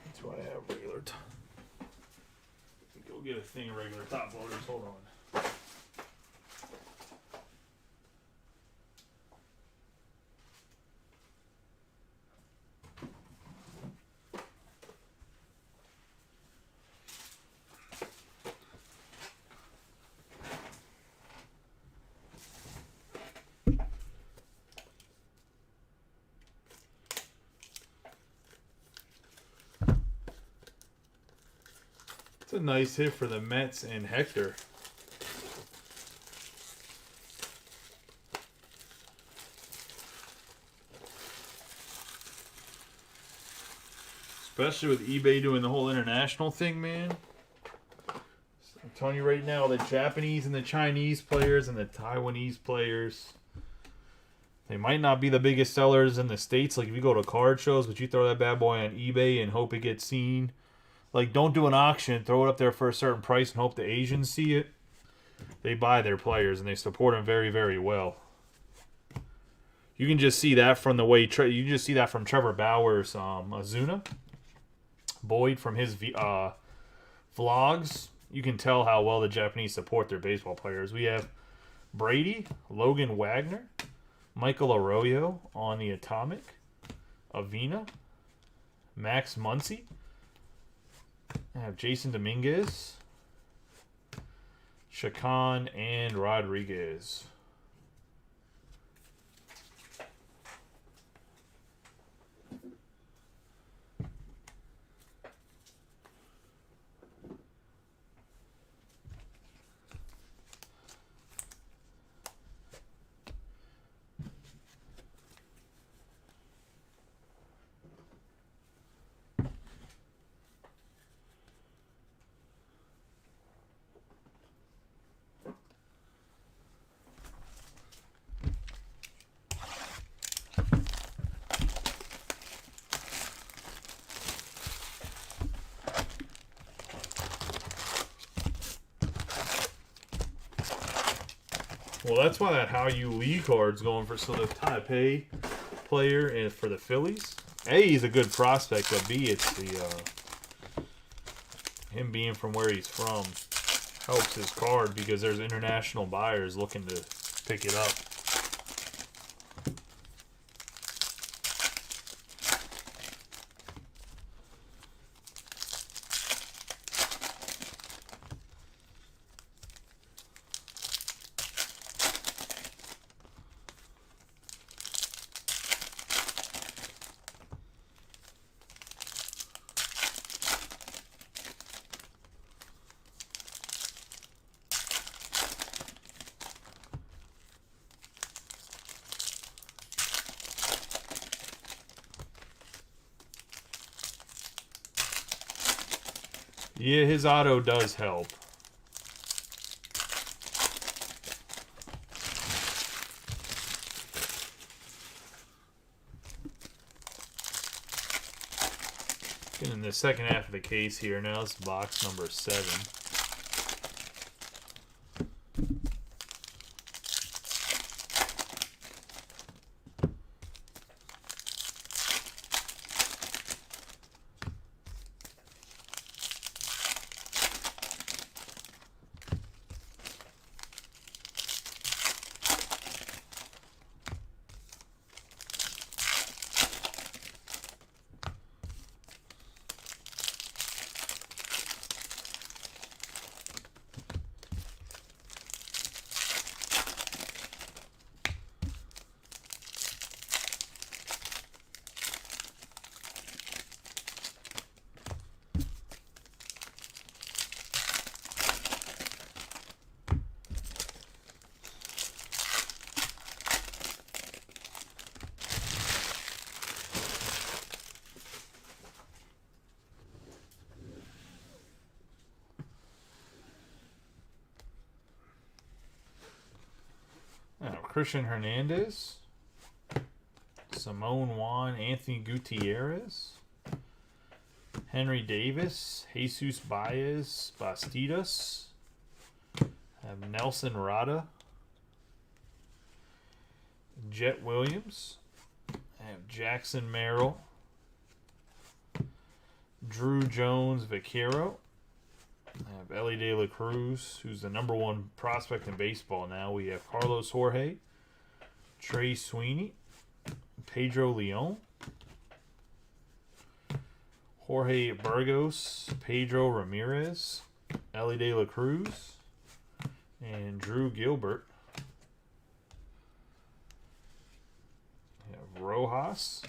That's why I have regular top. Go get a thing of regular top loaders. Hold on. It's a nice hit for the Mets and Hector. Especially with eBay doing the whole international thing, man. I'm telling you right now, the Japanese and the Chinese players and the Taiwanese players, they might not be the biggest sellers in the States. Like if you go to card shows, but you throw that bad boy on eBay and hope it gets seen. Like, don't do an auction, throw it up there for a certain price and hope the Asians see it. They buy their players and they support them very, very well. You can just see that from the way you can just see that from Trevor Bauer's Azuna. Boyd from his vlogs. You can tell how well the Japanese support their baseball players. We have Brady, Logan Wagner, Michael Arroyo on the Atomic, Avina, Max Muncy. I have Jason Dominguez, Chacon, and Rodriguez. Well, that's why that How You Lee card's going for the Taipei player and for the Phillies. A, he's a good prospect, but B, it's the him being from where he's from helps his card because there's international buyers looking to pick it up. Yeah, his auto does help. Getting in the second half of the case here now. This is box number 7. Christian Hernandez. Simone Juan, Anthony Gutierrez. Henry Davis, Jesus Baez, Bastidas. Have Nelson Rada. Jet Williams. I have Jackson Merrill. Drew Jones Vaquero. I have Ellie De La Cruz, who's the #1 prospect in baseball now. We have Carlos Jorge. Trey Sweeney. Pedro Leon. Jorge Burgos. Pedro Ramirez. Ellie De La Cruz. And Drew Gilbert. We have Rojas.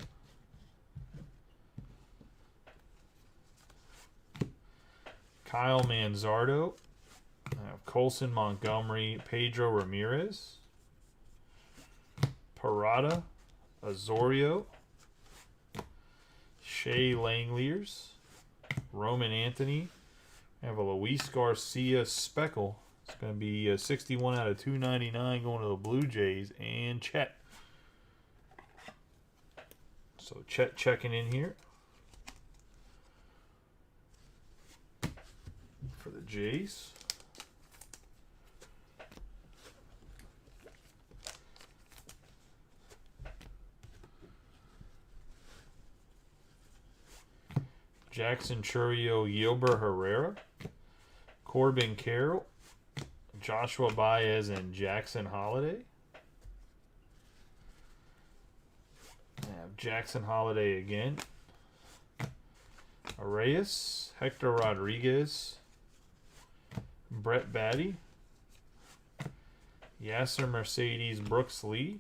Kyle Manzardo. I have Colson Montgomery. Pedro Ramirez. Parada. Azorio. Shea Langeliers. Roman Anthony. I have a Luis Garcia Speckle. It's going to be 61 out of 299 going to the Blue Jays. And Chet. So Chet checking in here for the Jays. Jackson Churio, Gilbert Herrera, Corbin Carroll, Joshua Baez, and Jackson Holiday. I have Jackson Holiday again. Arias, Hector Rodriguez, Brett Batty, Yasser Mercedes, Brooks Lee,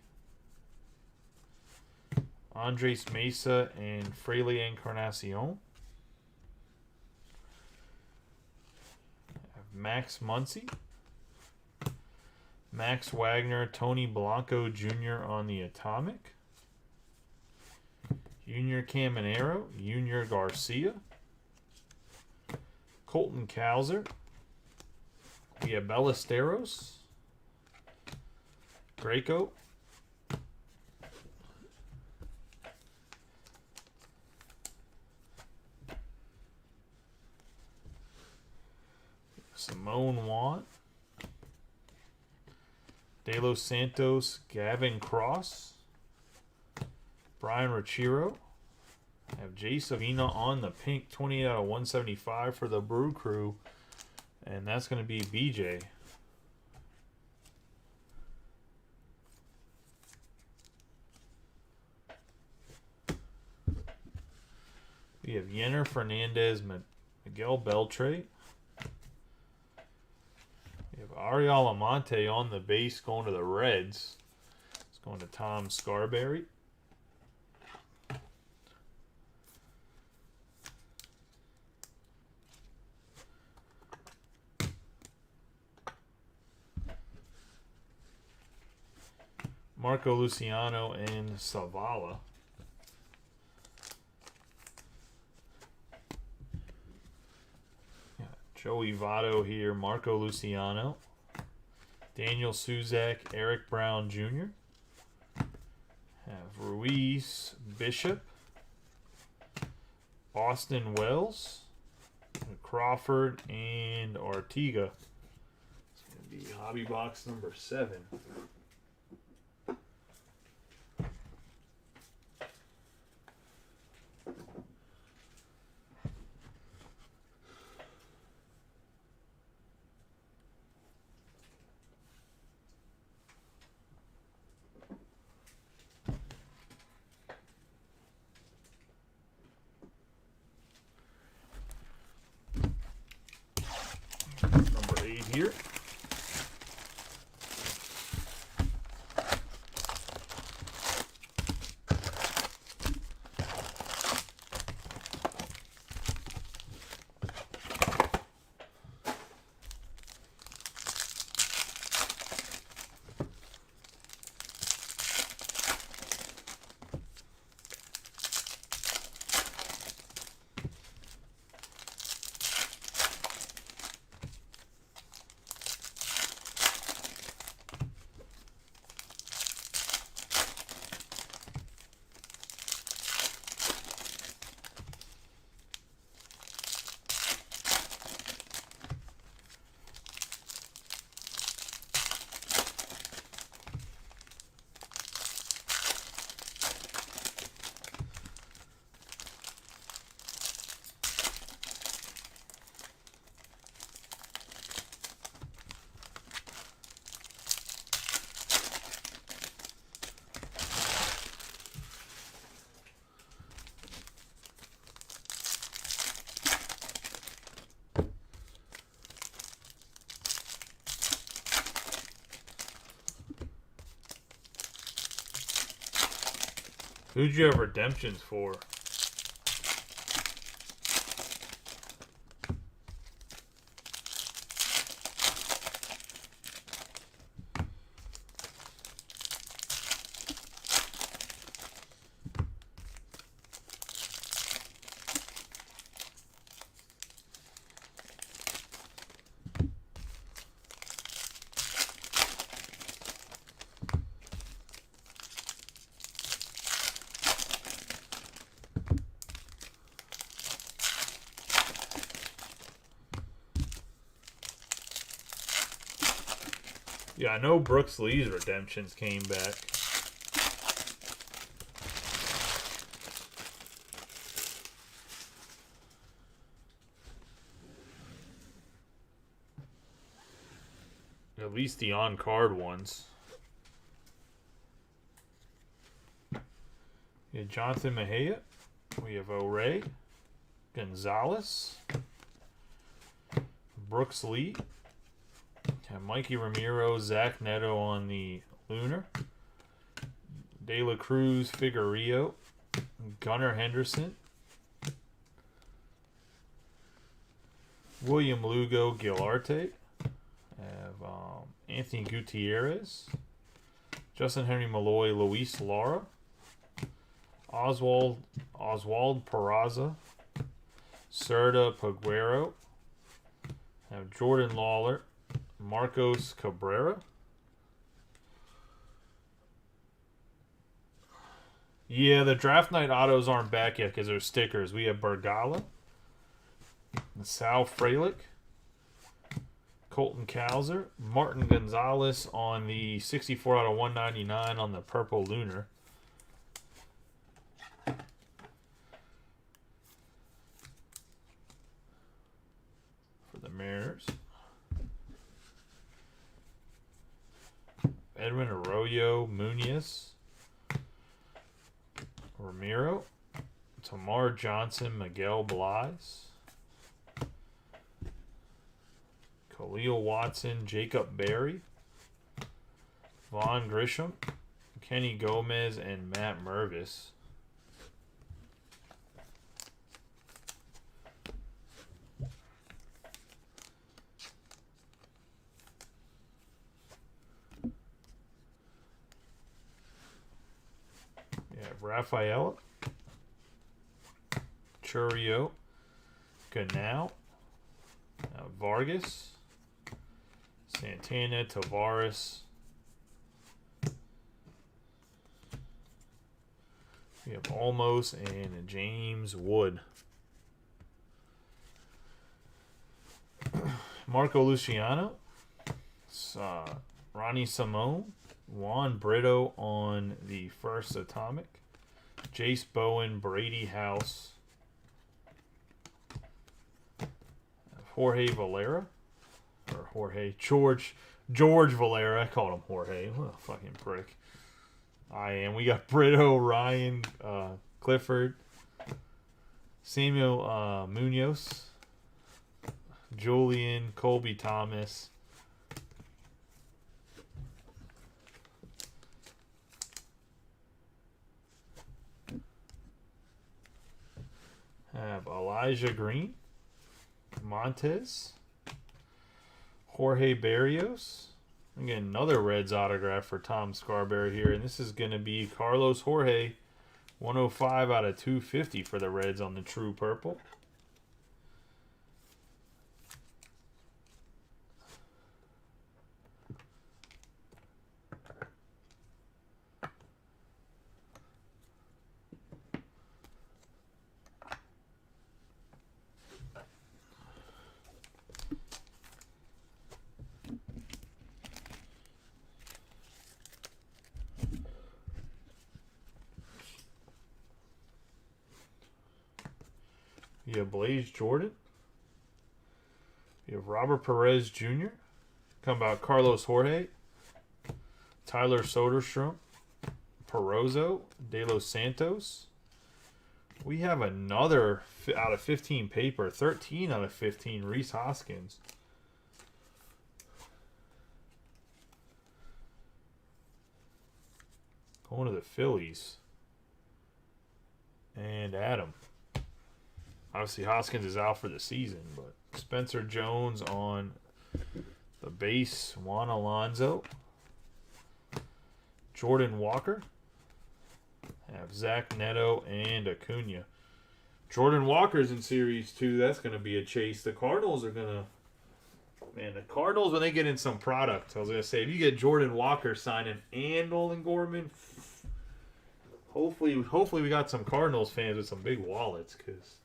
Andres Mesa, and Fraley Encarnacion. Max Muncy, Max Wagner, Tony Blanco Jr. on the Atomic, Junior Caminero, Junior Garcia, Colton Cowser, we have Ballesteros, Greco, Simone Juan, De Los Santos, Gavin Cross, Brian Rachiro. I have Jay Savina on the pink, 28 out of 175 for the Brew Crew, and that's going to be BJ. We have Yenner Fernandez, Miguel Beltre. We have Ariel Amante on the base going to the Reds. It's going to Tom Scarberry. Marco Luciano and Savala. Joey Votto here, Marco Luciano, Daniel Suzak, Eric Brown Jr. Have Ruiz, Bishop, Austin Wells, Crawford, and Artiga. It's going to be hobby box number 7. Number 8 here. Who'd you have redemptions for? Yeah, I know Brooks Lee's redemptions came back. At least the on-card ones. Yeah, Jonathan Mejia. We have O'Ray. Gonzalez. Brooks Lee. Have Mikey Ramiro, Zach Neto on the Lunar. De La Cruz, Figueroa. Gunnar Henderson. William Lugo, Gilarte. Have Anthony Gutierrez. Justin Henry Malloy, Luis Lara. Oswald Peraza. Serta Peguero. Have Jordan Lawler. Marcos Cabrera. Yeah, the draft night autos aren't back yet because they're stickers. We have Bergala. Sal Frelick. Colton Cowser. Martin Gonzalez on the 64 out of 199 on the purple Lunar. For the Mariners. Edwin Arroyo, Munoz, Ramiro, Tamar Johnson, Miguel Blais, Khalil Watson, Jacob Berry, Vaughn Grisham, Kenny Gomez, and Matt Mervis. Rafaela, Churio, Ganau, Vargas, Santana, Tavares. We have Olmos and James Wood. Marco Luciano, Ronnie Simone, Juan Brito on the first Atomic. Jace Bowen, Brady House, Jorge Valera, or George Valera. I called him Jorge. What a fucking prick. We got Brito, Ryan, Clifford, Samuel Munoz, Julian, Colby Thomas. Have Elijah Green, Montez, Jorge Barrios. Again, another Reds autograph for Tom Scarberry here. And this is going to be Carlos Jorge, 105 out of 250 for the Reds on the True Purple. You have Blaze Jordan. You have Robert Perez Jr. Come about Carlos Jorge. Tyler Soderstrom. Perozzo. De Los Santos. We have another out of 15 paper. 13 out of 15. Rhys Hoskins. Going to the Phillies. and Adam. Obviously, Hoskins is out for the season, but Spencer Jones on the base. Juan Alonso. Jordan Walker. Have Zach Neto and Acuna. Jordan Walker's in Series 2. That's going to be a chase. The Cardinals are going to... Man, the Cardinals, when they get in some product, I was going to say, if you get Jordan Walker signing and Nolan Gorman, hopefully we got some Cardinals fans with some big wallets, because...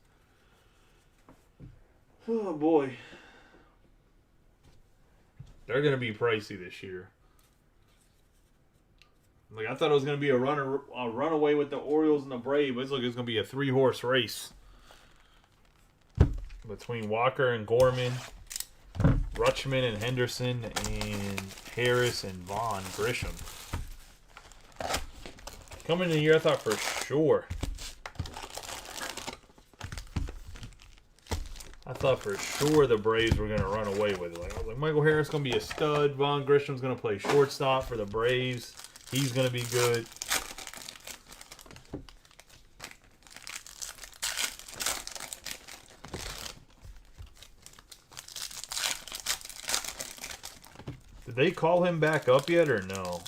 Oh, boy. They're going to be pricey this year. Like, I thought it was going to be a runaway with the Orioles and the Braves. But it's going to be a 3-horse race between Walker and Gorman, Rutschman and Henderson, and Harris and Vaughn Grisham. Coming in the year, I thought for sure. The Braves were going to run away with it. I was like, Michael Harris going to be a stud. Vaughn Grisham's going to play shortstop for the Braves. He's going to be good. Did they call him back up yet or no?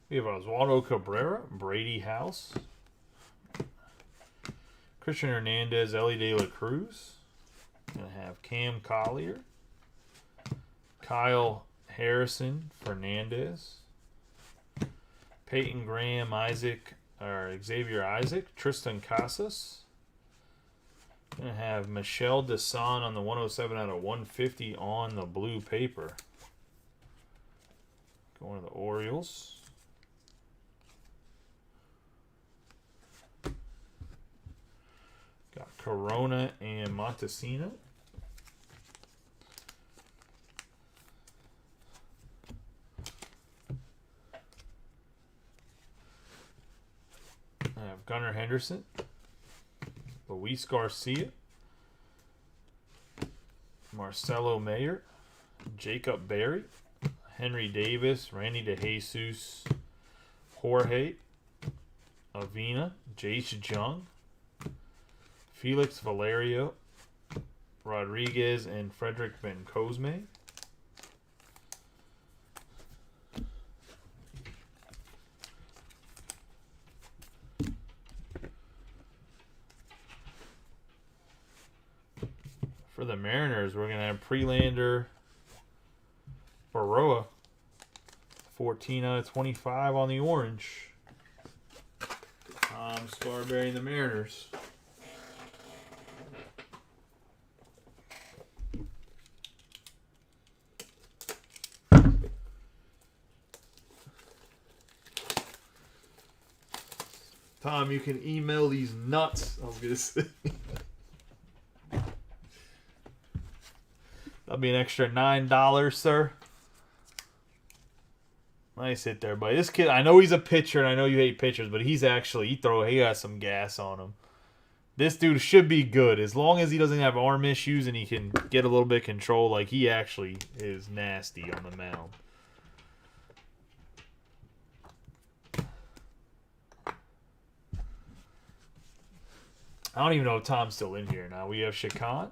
We have Oswaldo Cabrera, Brady House, Christian Hernandez, Ellie De La Cruz. Gonna have Cam Collier, Kyle Harrison, Fernandez, Peyton Graham, Xavier Isaac, Tristan Casas. Gonna have Michelle Desan on the 107 out of 150 on the blue paper. Going to the Orioles. Got Corona and Montesino. I have Gunnar Henderson, Luis Garcia, Marcelo Mayer, Jacob Berry, Henry Davis, Randy DeJesus, Jorge, Avina, Jace Jung, Felix Valerio, Rodriguez, and Frederick Van Cosme. For the Mariners, we're going to have Prelander, Baroa, 14 out of 25 on the orange. Tom Scarberry and the Mariners. Tom, you can email these nuts. I was gonna say. That'll be an extra $9, sir. Nice hit there, buddy. This kid, I know he's a pitcher, and I know you hate pitchers, but he's actually he got some gas on him. This dude should be good as long as he doesn't have arm issues and he can get a little bit of control. Like, he actually is nasty on the mound. I don't even know if Tom's still in here now. We have Chacon.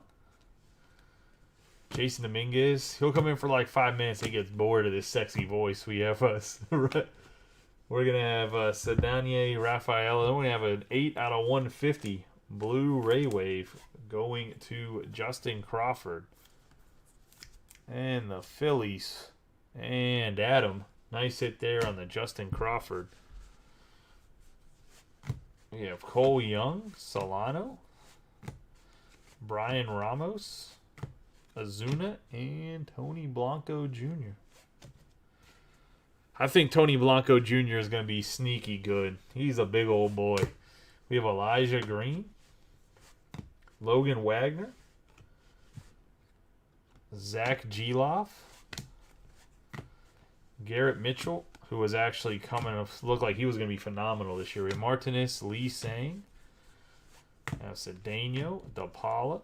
Jason Dominguez. He'll come in for like 5 minutes and he gets bored of this sexy voice. We have us. Right. We're going to have Sedanie Rafaela. Then we're going to have an 8 out of 150 Blue Ray Wave going to Justin Crawford. And the Phillies. And Adam. Nice hit there on the Justin Crawford. We have Cole Young, Solano, Brian Ramos, Azuna, and Tony Blanco Jr. I think Tony Blanco Jr. is going to be sneaky good. He's a big old boy. We have Elijah Green, Logan Wagner, Zach Geloff, Garrett Mitchell, who was actually coming to look like he was going to be phenomenal this year. We have Martinez, Lee Sang, Cedeno, DePaula,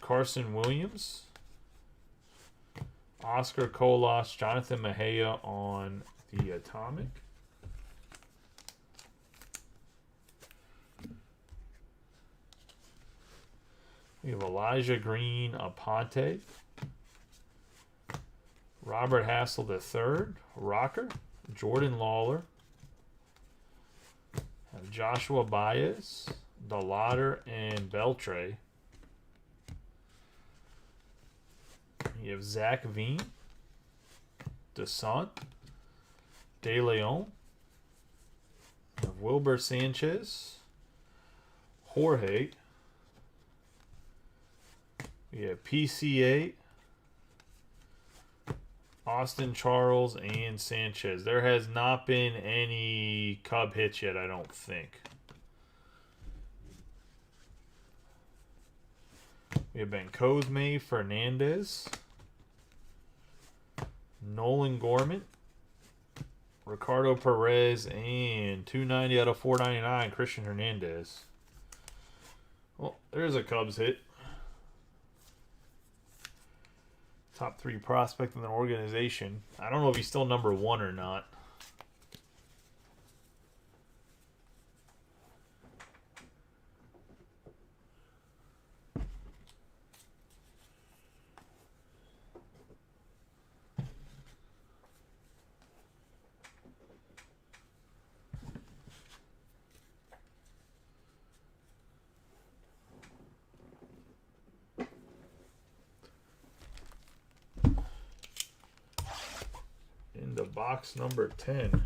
Carson Williams, Oscar Colas, Jonathan Mejia on the Atomic. We have Elijah Green, Aponte, Robert Hassel III, Rocker, Jordan Lawler, Joshua Baez, DeLauder, and Beltre. You have Zach Veen, DeSant, De Leon, Wilbur Sanchez, Jorge. We have PCA, Austin Charles, and Sanchez. There has not been any Cub hits yet, I don't think. We have Ben Cosme, Fernandez, Nolan Gorman, Ricardo Perez, and 290 out of 499, Christian Hernandez. Well, there's a Cubs hit. Top 3 prospect in the organization. I don't know if he's still number 1 or not. Into box number 10.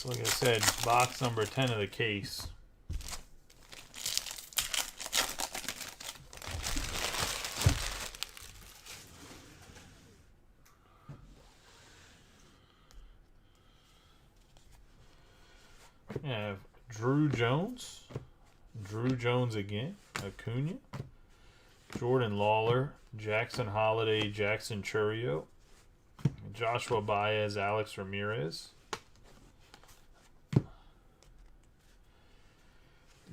So like I said, box number 10 of the case. We have Drew Jones. Drew Jones again. Acuna. Jordan Lawler. Jackson Holiday. Jackson Churio. Joshua Baez. Alex Ramirez.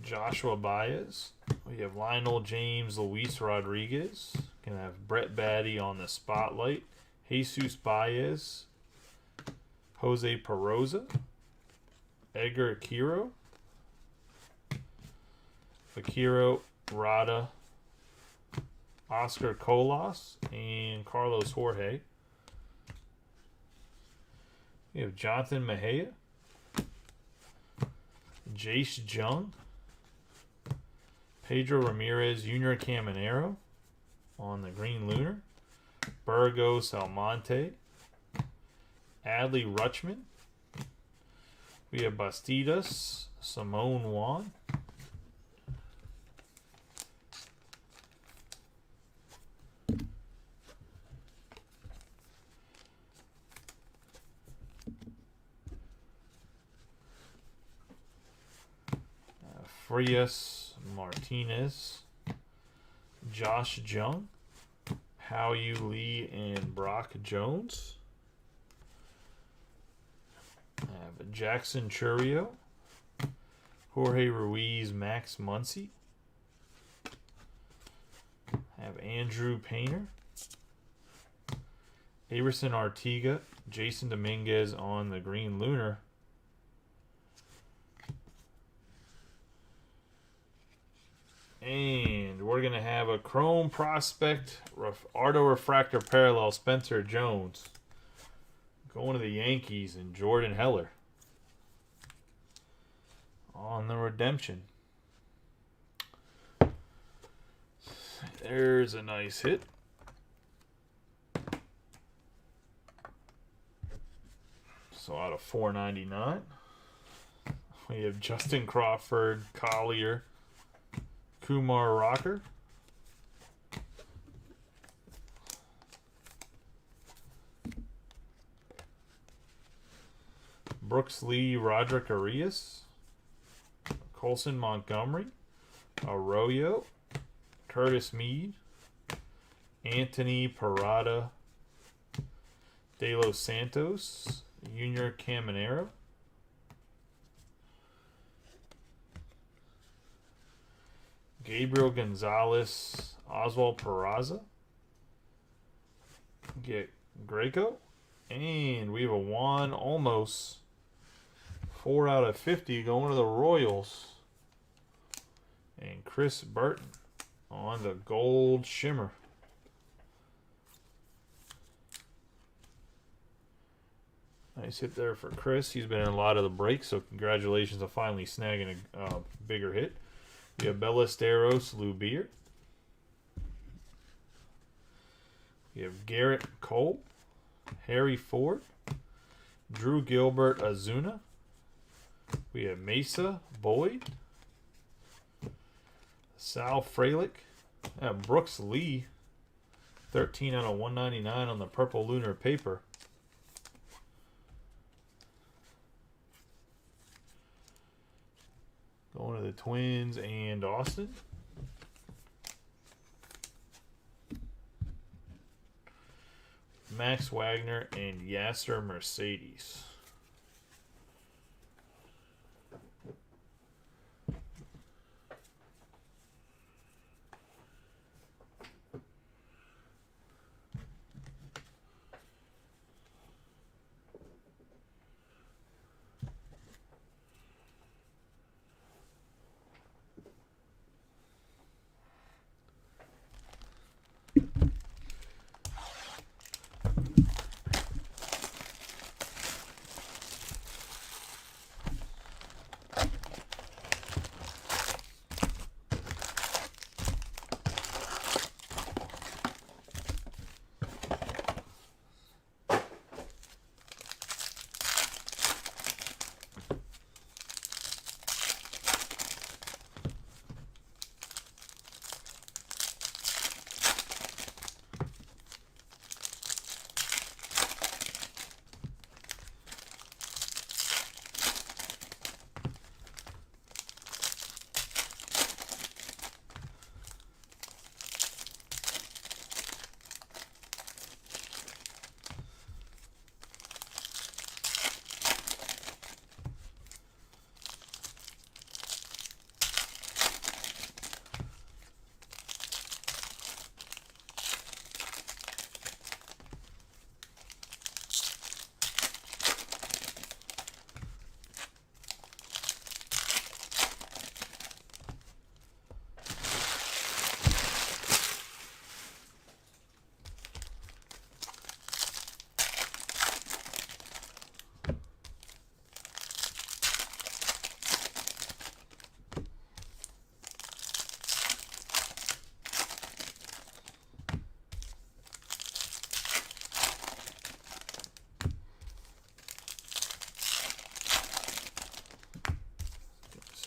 Joshua Baez. We have Lionel James, Luis Rodriguez. Gonna have Brett Batty on the spotlight. Jesus Baez. Jose Peroza. Edgar Akiro. Akiro, Rada. Oscar Colas. And Carlos Jorge. We have Jonathan Mejia. Jace Jung. Pedro Ramirez, Junior Caminero on the Green Lunar. Burgos Almonte. Adley Rutschman. We have Bastidas, Simone Juan. Frias Martinez, Josh Jung, Hao Yu Lee, and Brock Jones. I have Jackson Churio, Jorge Ruiz, Max Muncy. I have Andrew Painter, Averson Artiga, Jason Dominguez on the Green Lunar. And we're going to have a Chrome Prospect Arto Refractor Parallel Spencer Jones. Going to the Yankees and Jordan Heller on the redemption. There's a nice hit. So out of 499, we have Justin Crawford, Collier, Kumar Rocker. Brooks Lee, Roderick Arias. Colson Montgomery. Arroyo. Curtis Mead. Anthony Parada. De Los Santos. Junior Caminero. Gabriel Gonzalez, Oswald Peraza. Get Greco. And we have a Juan Olmos. 4 out of 50 going to the Royals. And Chris Burton on the gold shimmer. Nice hit there for Chris. He's been in a lot of the breaks, so congratulations on finally snagging a bigger hit. We have Ballesteros, Lou Beer. We have Garrett Cole, Harry Ford, Drew Gilbert, Azuna. We have Mesa, Boyd, Sal Frelick, Brooks Lee, 13 out of 199 on the purple lunar paper. Going to the Twins and Austin. Max Wagner and Yasser Mercedes.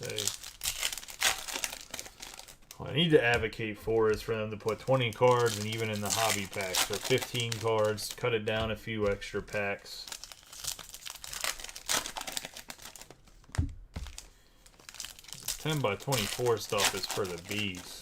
say. What I need to advocate for is for them to put 20 cards, and even in the hobby packs, for 15 cards, cut it down a few extra packs. The 10 by 24 stuff is for the bees.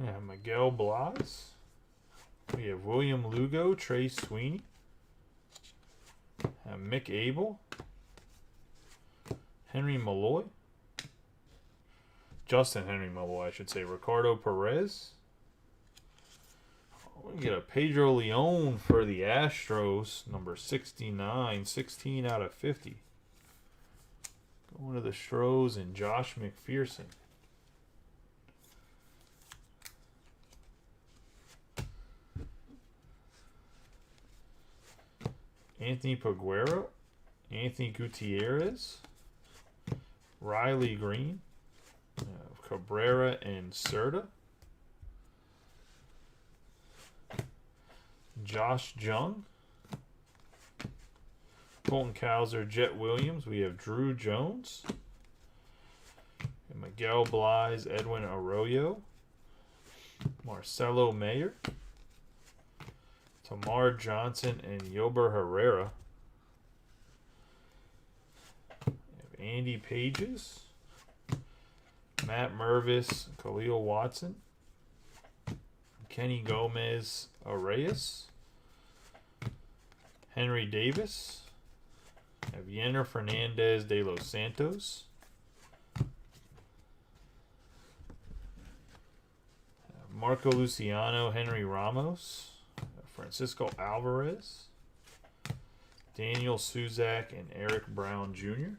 Yeah, Miguel Blas. We have William Lugo, Trey Sweeney. Mick Abel. Henry Malloy. Justin Henry Malloy, I should say. Ricardo Perez. We get a Pedro Leon for the Astros, number 69, 16 out of 50. Going to the Stros and Josh McPherson. Anthony Paguero, Anthony Gutierrez, Riley Green, Cabrera and Serta, Josh Jung, Colton Cowser, Jet Williams. We have Drew Jones, and Miguel Blas, Edwin Arroyo, Marcelo Mayer, Tamar Johnson, and Yober Herrera. We have Andy Pages, Matt Mervis, Khalil Watson, Kenny Gomez Arias, Henry Davis, we have Yenner Fernandez de los Santos, Marco Luciano, Henry Ramos, Francisco Alvarez, Daniel Suzak, and Eric Brown Jr.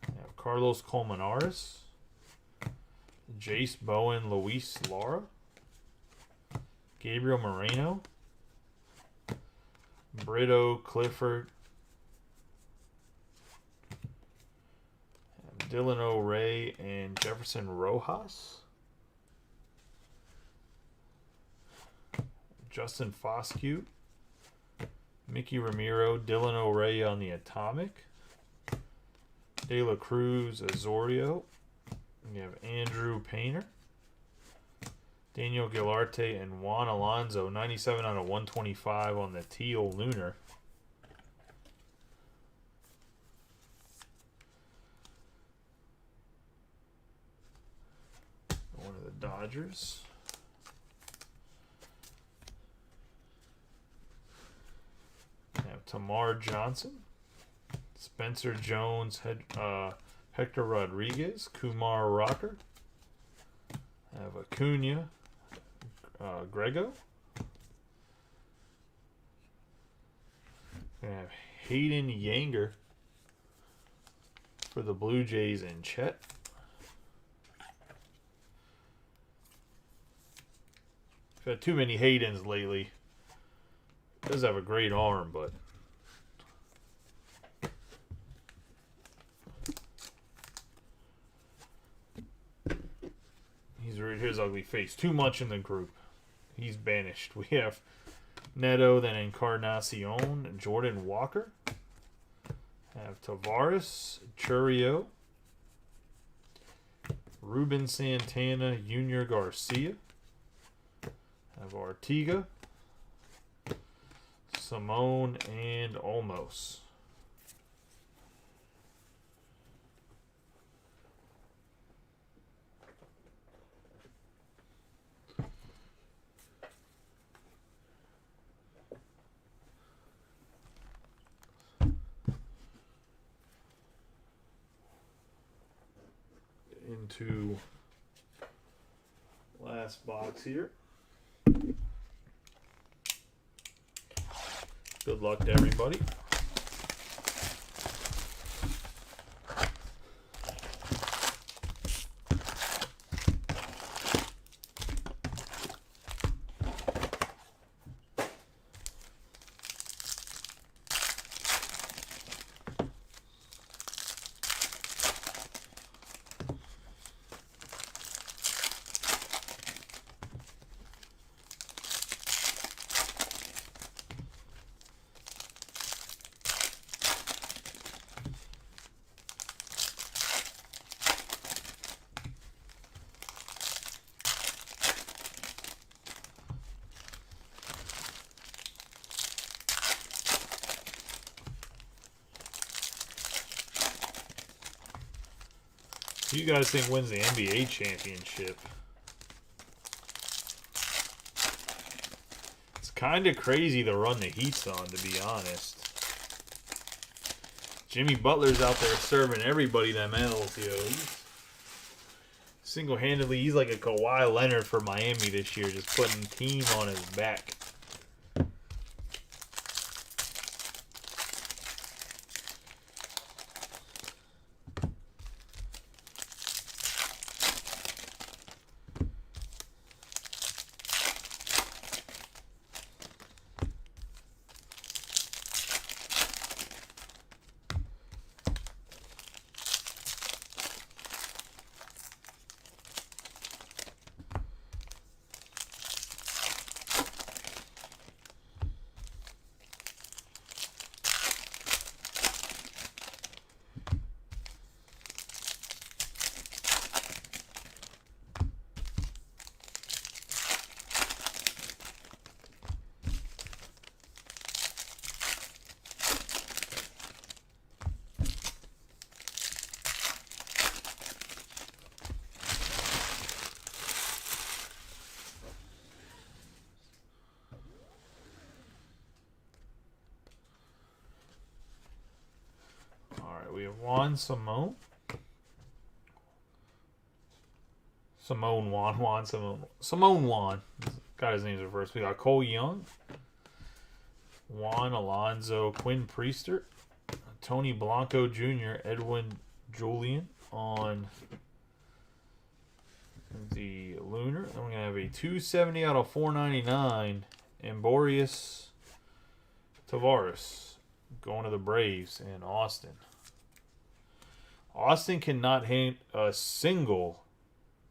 We have Carlos Colmenares, Jace Bowen, Luis Lara, Gabriel Moreno, Brito Clifford, Dylan O'Ray, and Jefferson Rojas. Justin Foscue, Mickey Ramiro, Dylan O'Ray on the Atomic, De La Cruz, Azorio. We have Andrew Painter, Daniel Gilarte, and Juan Alonso, 97 out of 125 on the Teal Lunar. One of the Dodgers. We have Tamar Johnson, Spencer Jones, Hector Rodriguez, Kumar Rocker. I have Acuna, Grego. We have Hayden Yanger for the Blue Jays and Chet. I've had too many Haydens lately. Does have a great arm, but he's right his ugly face. Too much in the group. He's banished. We have Neto, then Encarnacion, Jordan Walker. Have Tavares, Churio, Ruben Santana, Junior Garcia. Have Artiga, Simone, and Olmos. to last box here. Good luck to everybody. Who you guys think wins the NBA championship? It's kind of crazy the run the Heat's on, to be honest. Jimmy Butler's out there serving everybody them L's, yo. Single-handedly, he's like a Kawhi Leonard for Miami this year, just putting team on his back. We have Juan Simone. Simone Juan. Simone Juan. Got his names reversed. We got Cole Young. Juan Alonzo Quinn Priester. Tony Blanco Jr. Edwin Julian on the Lunar. Then we're going to have a 270 out of 499. And Boreas Tavares going to the Braves and Austin. Austin cannot hit a single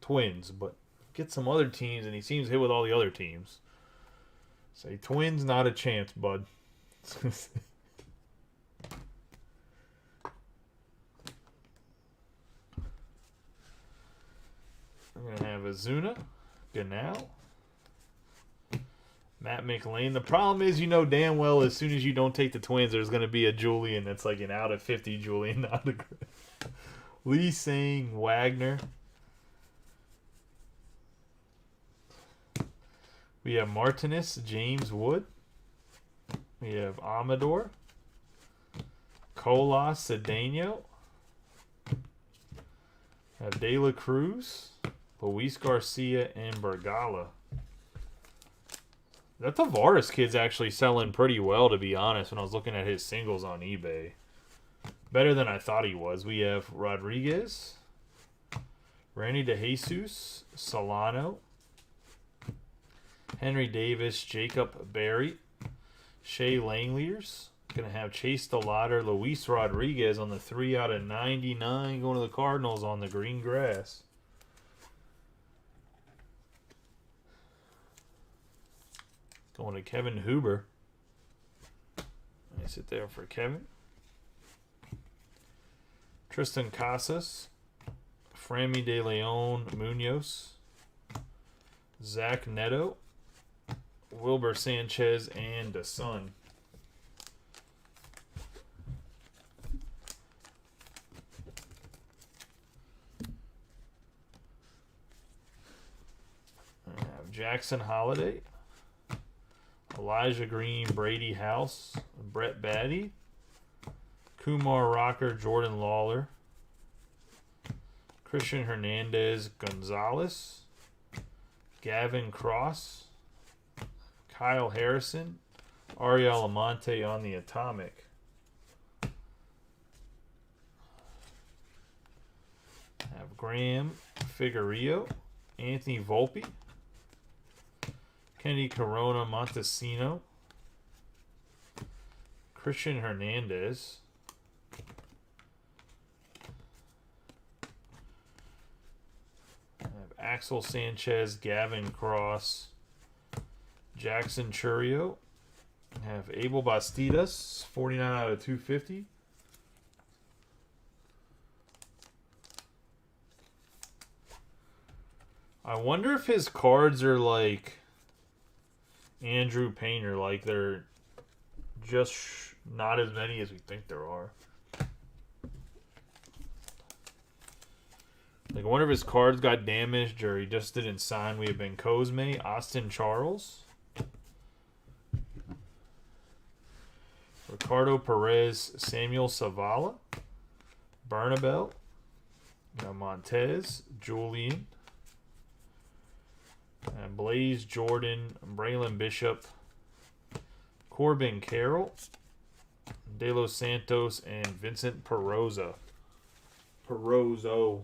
Twins, but get some other teams, and he seems to hit with all the other teams. Say Twins, not a chance, bud. I'm going to have Azuna, Ganal, Matt McLean. The problem is, you know damn well as soon as you don't take the Twins, there's going to be a Julian that's like an out of 50 Julian autograph. Lee Sang Wagner. We have Martinez, James Wood. We have Amador. Colas Cedeno. Have De La Cruz. Luis Garcia and Bergala. That Tavares kid's actually selling pretty well, to be honest, when I was looking at his singles on eBay. Better than I thought he was. We have Rodriguez, Randy DeJesus, Solano, Henry Davis, Jacob Berry, Shea Langeliers. Going to have Chase DeLauder, Luis Rodriguez on the 3 out of 99 going to the Cardinals on the green grass. Going to Kevin Huber. I sit there for Kevin. Tristan Casas, Frammy De Leon Munoz, Zach Neto, Wilber Sanchez, and the Sun. I have Jackson Holiday, Elijah Green, Brady House, Brett Batty, Kumar Rocker, Jordan Lawler, Christian Hernandez Gonzalez. Gavin Cross. Kyle Harrison. Ariel Amante on the Atomic. Have Graham Figueroa. Anthony Volpe. Kennedy Corona Montesino. Christian Hernandez. I have Axel Sanchez, Gavin Cross, Jackson Churio. I have Abel Bastidas, 49 out of 250. I wonder if his cards are like Andrew Painter, like they're just not as many as we think there are. Like, I wonder if his cards got damaged or he just didn't sign. We have been Cosme, Austin Charles, Ricardo Perez, Samuel Savala, Bernabel, Montez, Julian, and Blaze Jordan, Braylon Bishop, Corbin Carroll, De Los Santos, and Vincent Peroza. Perozo.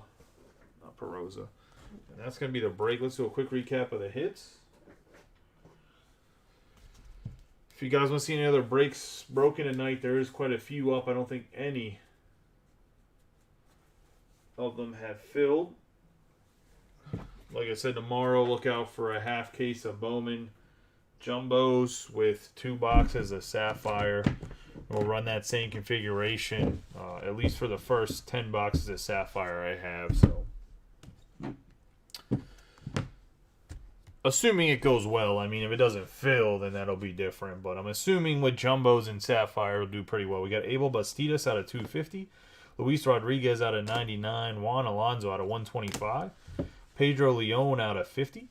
Not Peroza. And that's going to be the break. Let's do a quick recap of the hits. If you guys want to see any other breaks broken tonight, there is quite a few up. I don't think any of them have filled. Like I said, tomorrow look out for a half case of Bowman Jumbos with 2 boxes of Sapphire. We'll run that same configuration, at least for the first 10 boxes of Sapphire I have. So, assuming it goes well. I mean, if it doesn't fill, then that'll be different. But I'm assuming with Jumbos and Sapphire, will do pretty well. We got Abel Bastidas out of 250. Luis Rodriguez out of 99. Juan Alonso out of 125. Pedro Leon out of 50.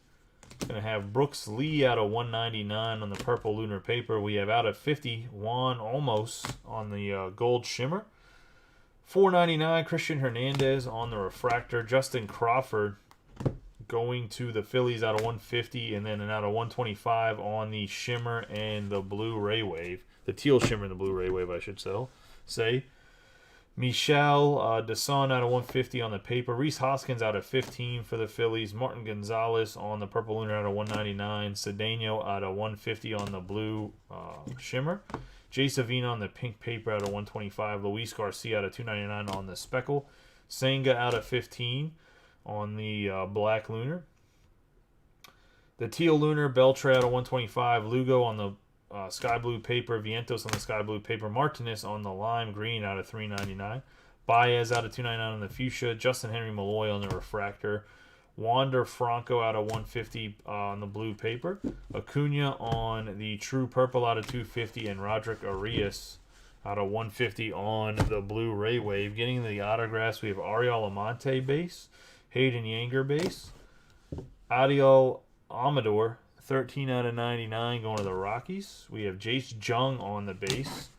Going to have Brooks Lee out of 199 on the purple lunar paper. We have out of 50 Juan Olmos on the gold shimmer. 499 Christian Hernandez on the refractor. Justin Crawford going to the Phillies out of 150, and then an out of 125 on the shimmer and the blue ray wave. The teal shimmer and the blue ray wave, I should say. Michel Deson out of 150 on the paper. Reese Hoskins out of 15 for the Phillies. Martin Gonzalez on the purple lunar out of 199. Cedeno out of 150 on the blue shimmer. Jay Savina on the pink paper out of 125. Luis Garcia out of 299 on the speckle. Senga out of 15 on the black lunar. The teal lunar, Beltre out of 125. Lugo on the sky blue paper, Vientos on the sky blue paper, Martinez on the lime green out of 399, Baez out of 299 on the fuchsia, Justin Henry Malloy on the refractor, Wander Franco out of 150 on the blue paper, Acuna on the true purple out of 250, and Roderick Arias out of 150 on the blue ray wave. Getting the autographs, we have Ariel Amante base, Hayden Yanger base, Adiel Amador 13 out of 99 going to the Rockies. We have Jace Jung on the base.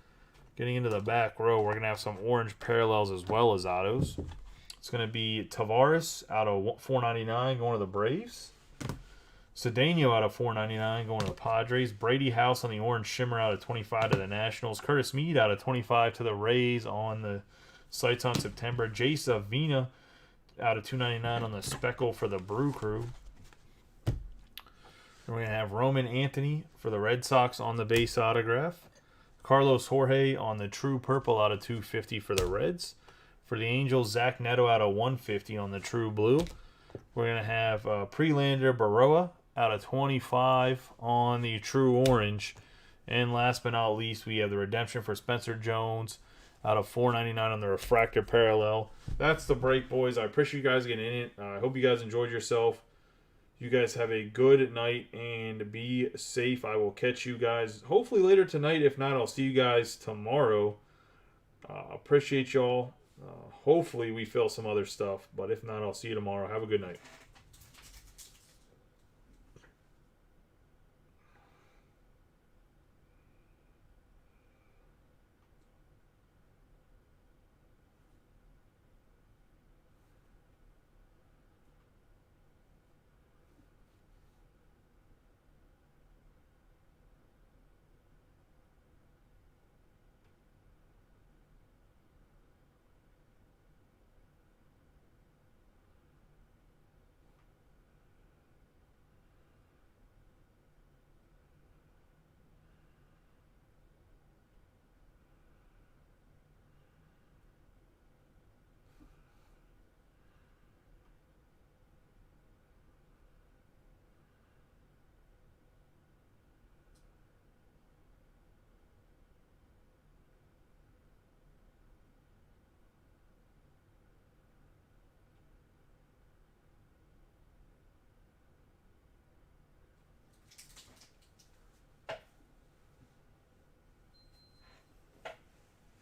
Getting into the back row, we're going to have some orange parallels as well as autos. It's going to be Tavares out of 499 going to the Braves. Cedeno out of 499 going to the Padres. Brady House on the orange shimmer out of 25 to the Nationals. Curtis Mead out of 25 to the Rays on the sites on September. Jay Savina out of 299 on the speckle for the Brew Crew. We're going to have Roman Anthony for the Red Sox on the base autograph. Carlos Jorge on the true purple out of 250 for the Reds. For the Angels, Zach Neto out of 150 on the true blue. We're going to have Prelander Baroa out of 25 on the true orange. And last but not least, we have the redemption for Spencer Jones out of 499 on the refractor parallel. That's the break, boys. I appreciate you guys getting in it. I hope you guys enjoyed yourself. You guys have a good night and be safe. I will catch you guys hopefully later tonight. If not, I'll see you guys tomorrow. Appreciate y'all. Hopefully we fill some other stuff. But if not, I'll see you tomorrow. Have a good night.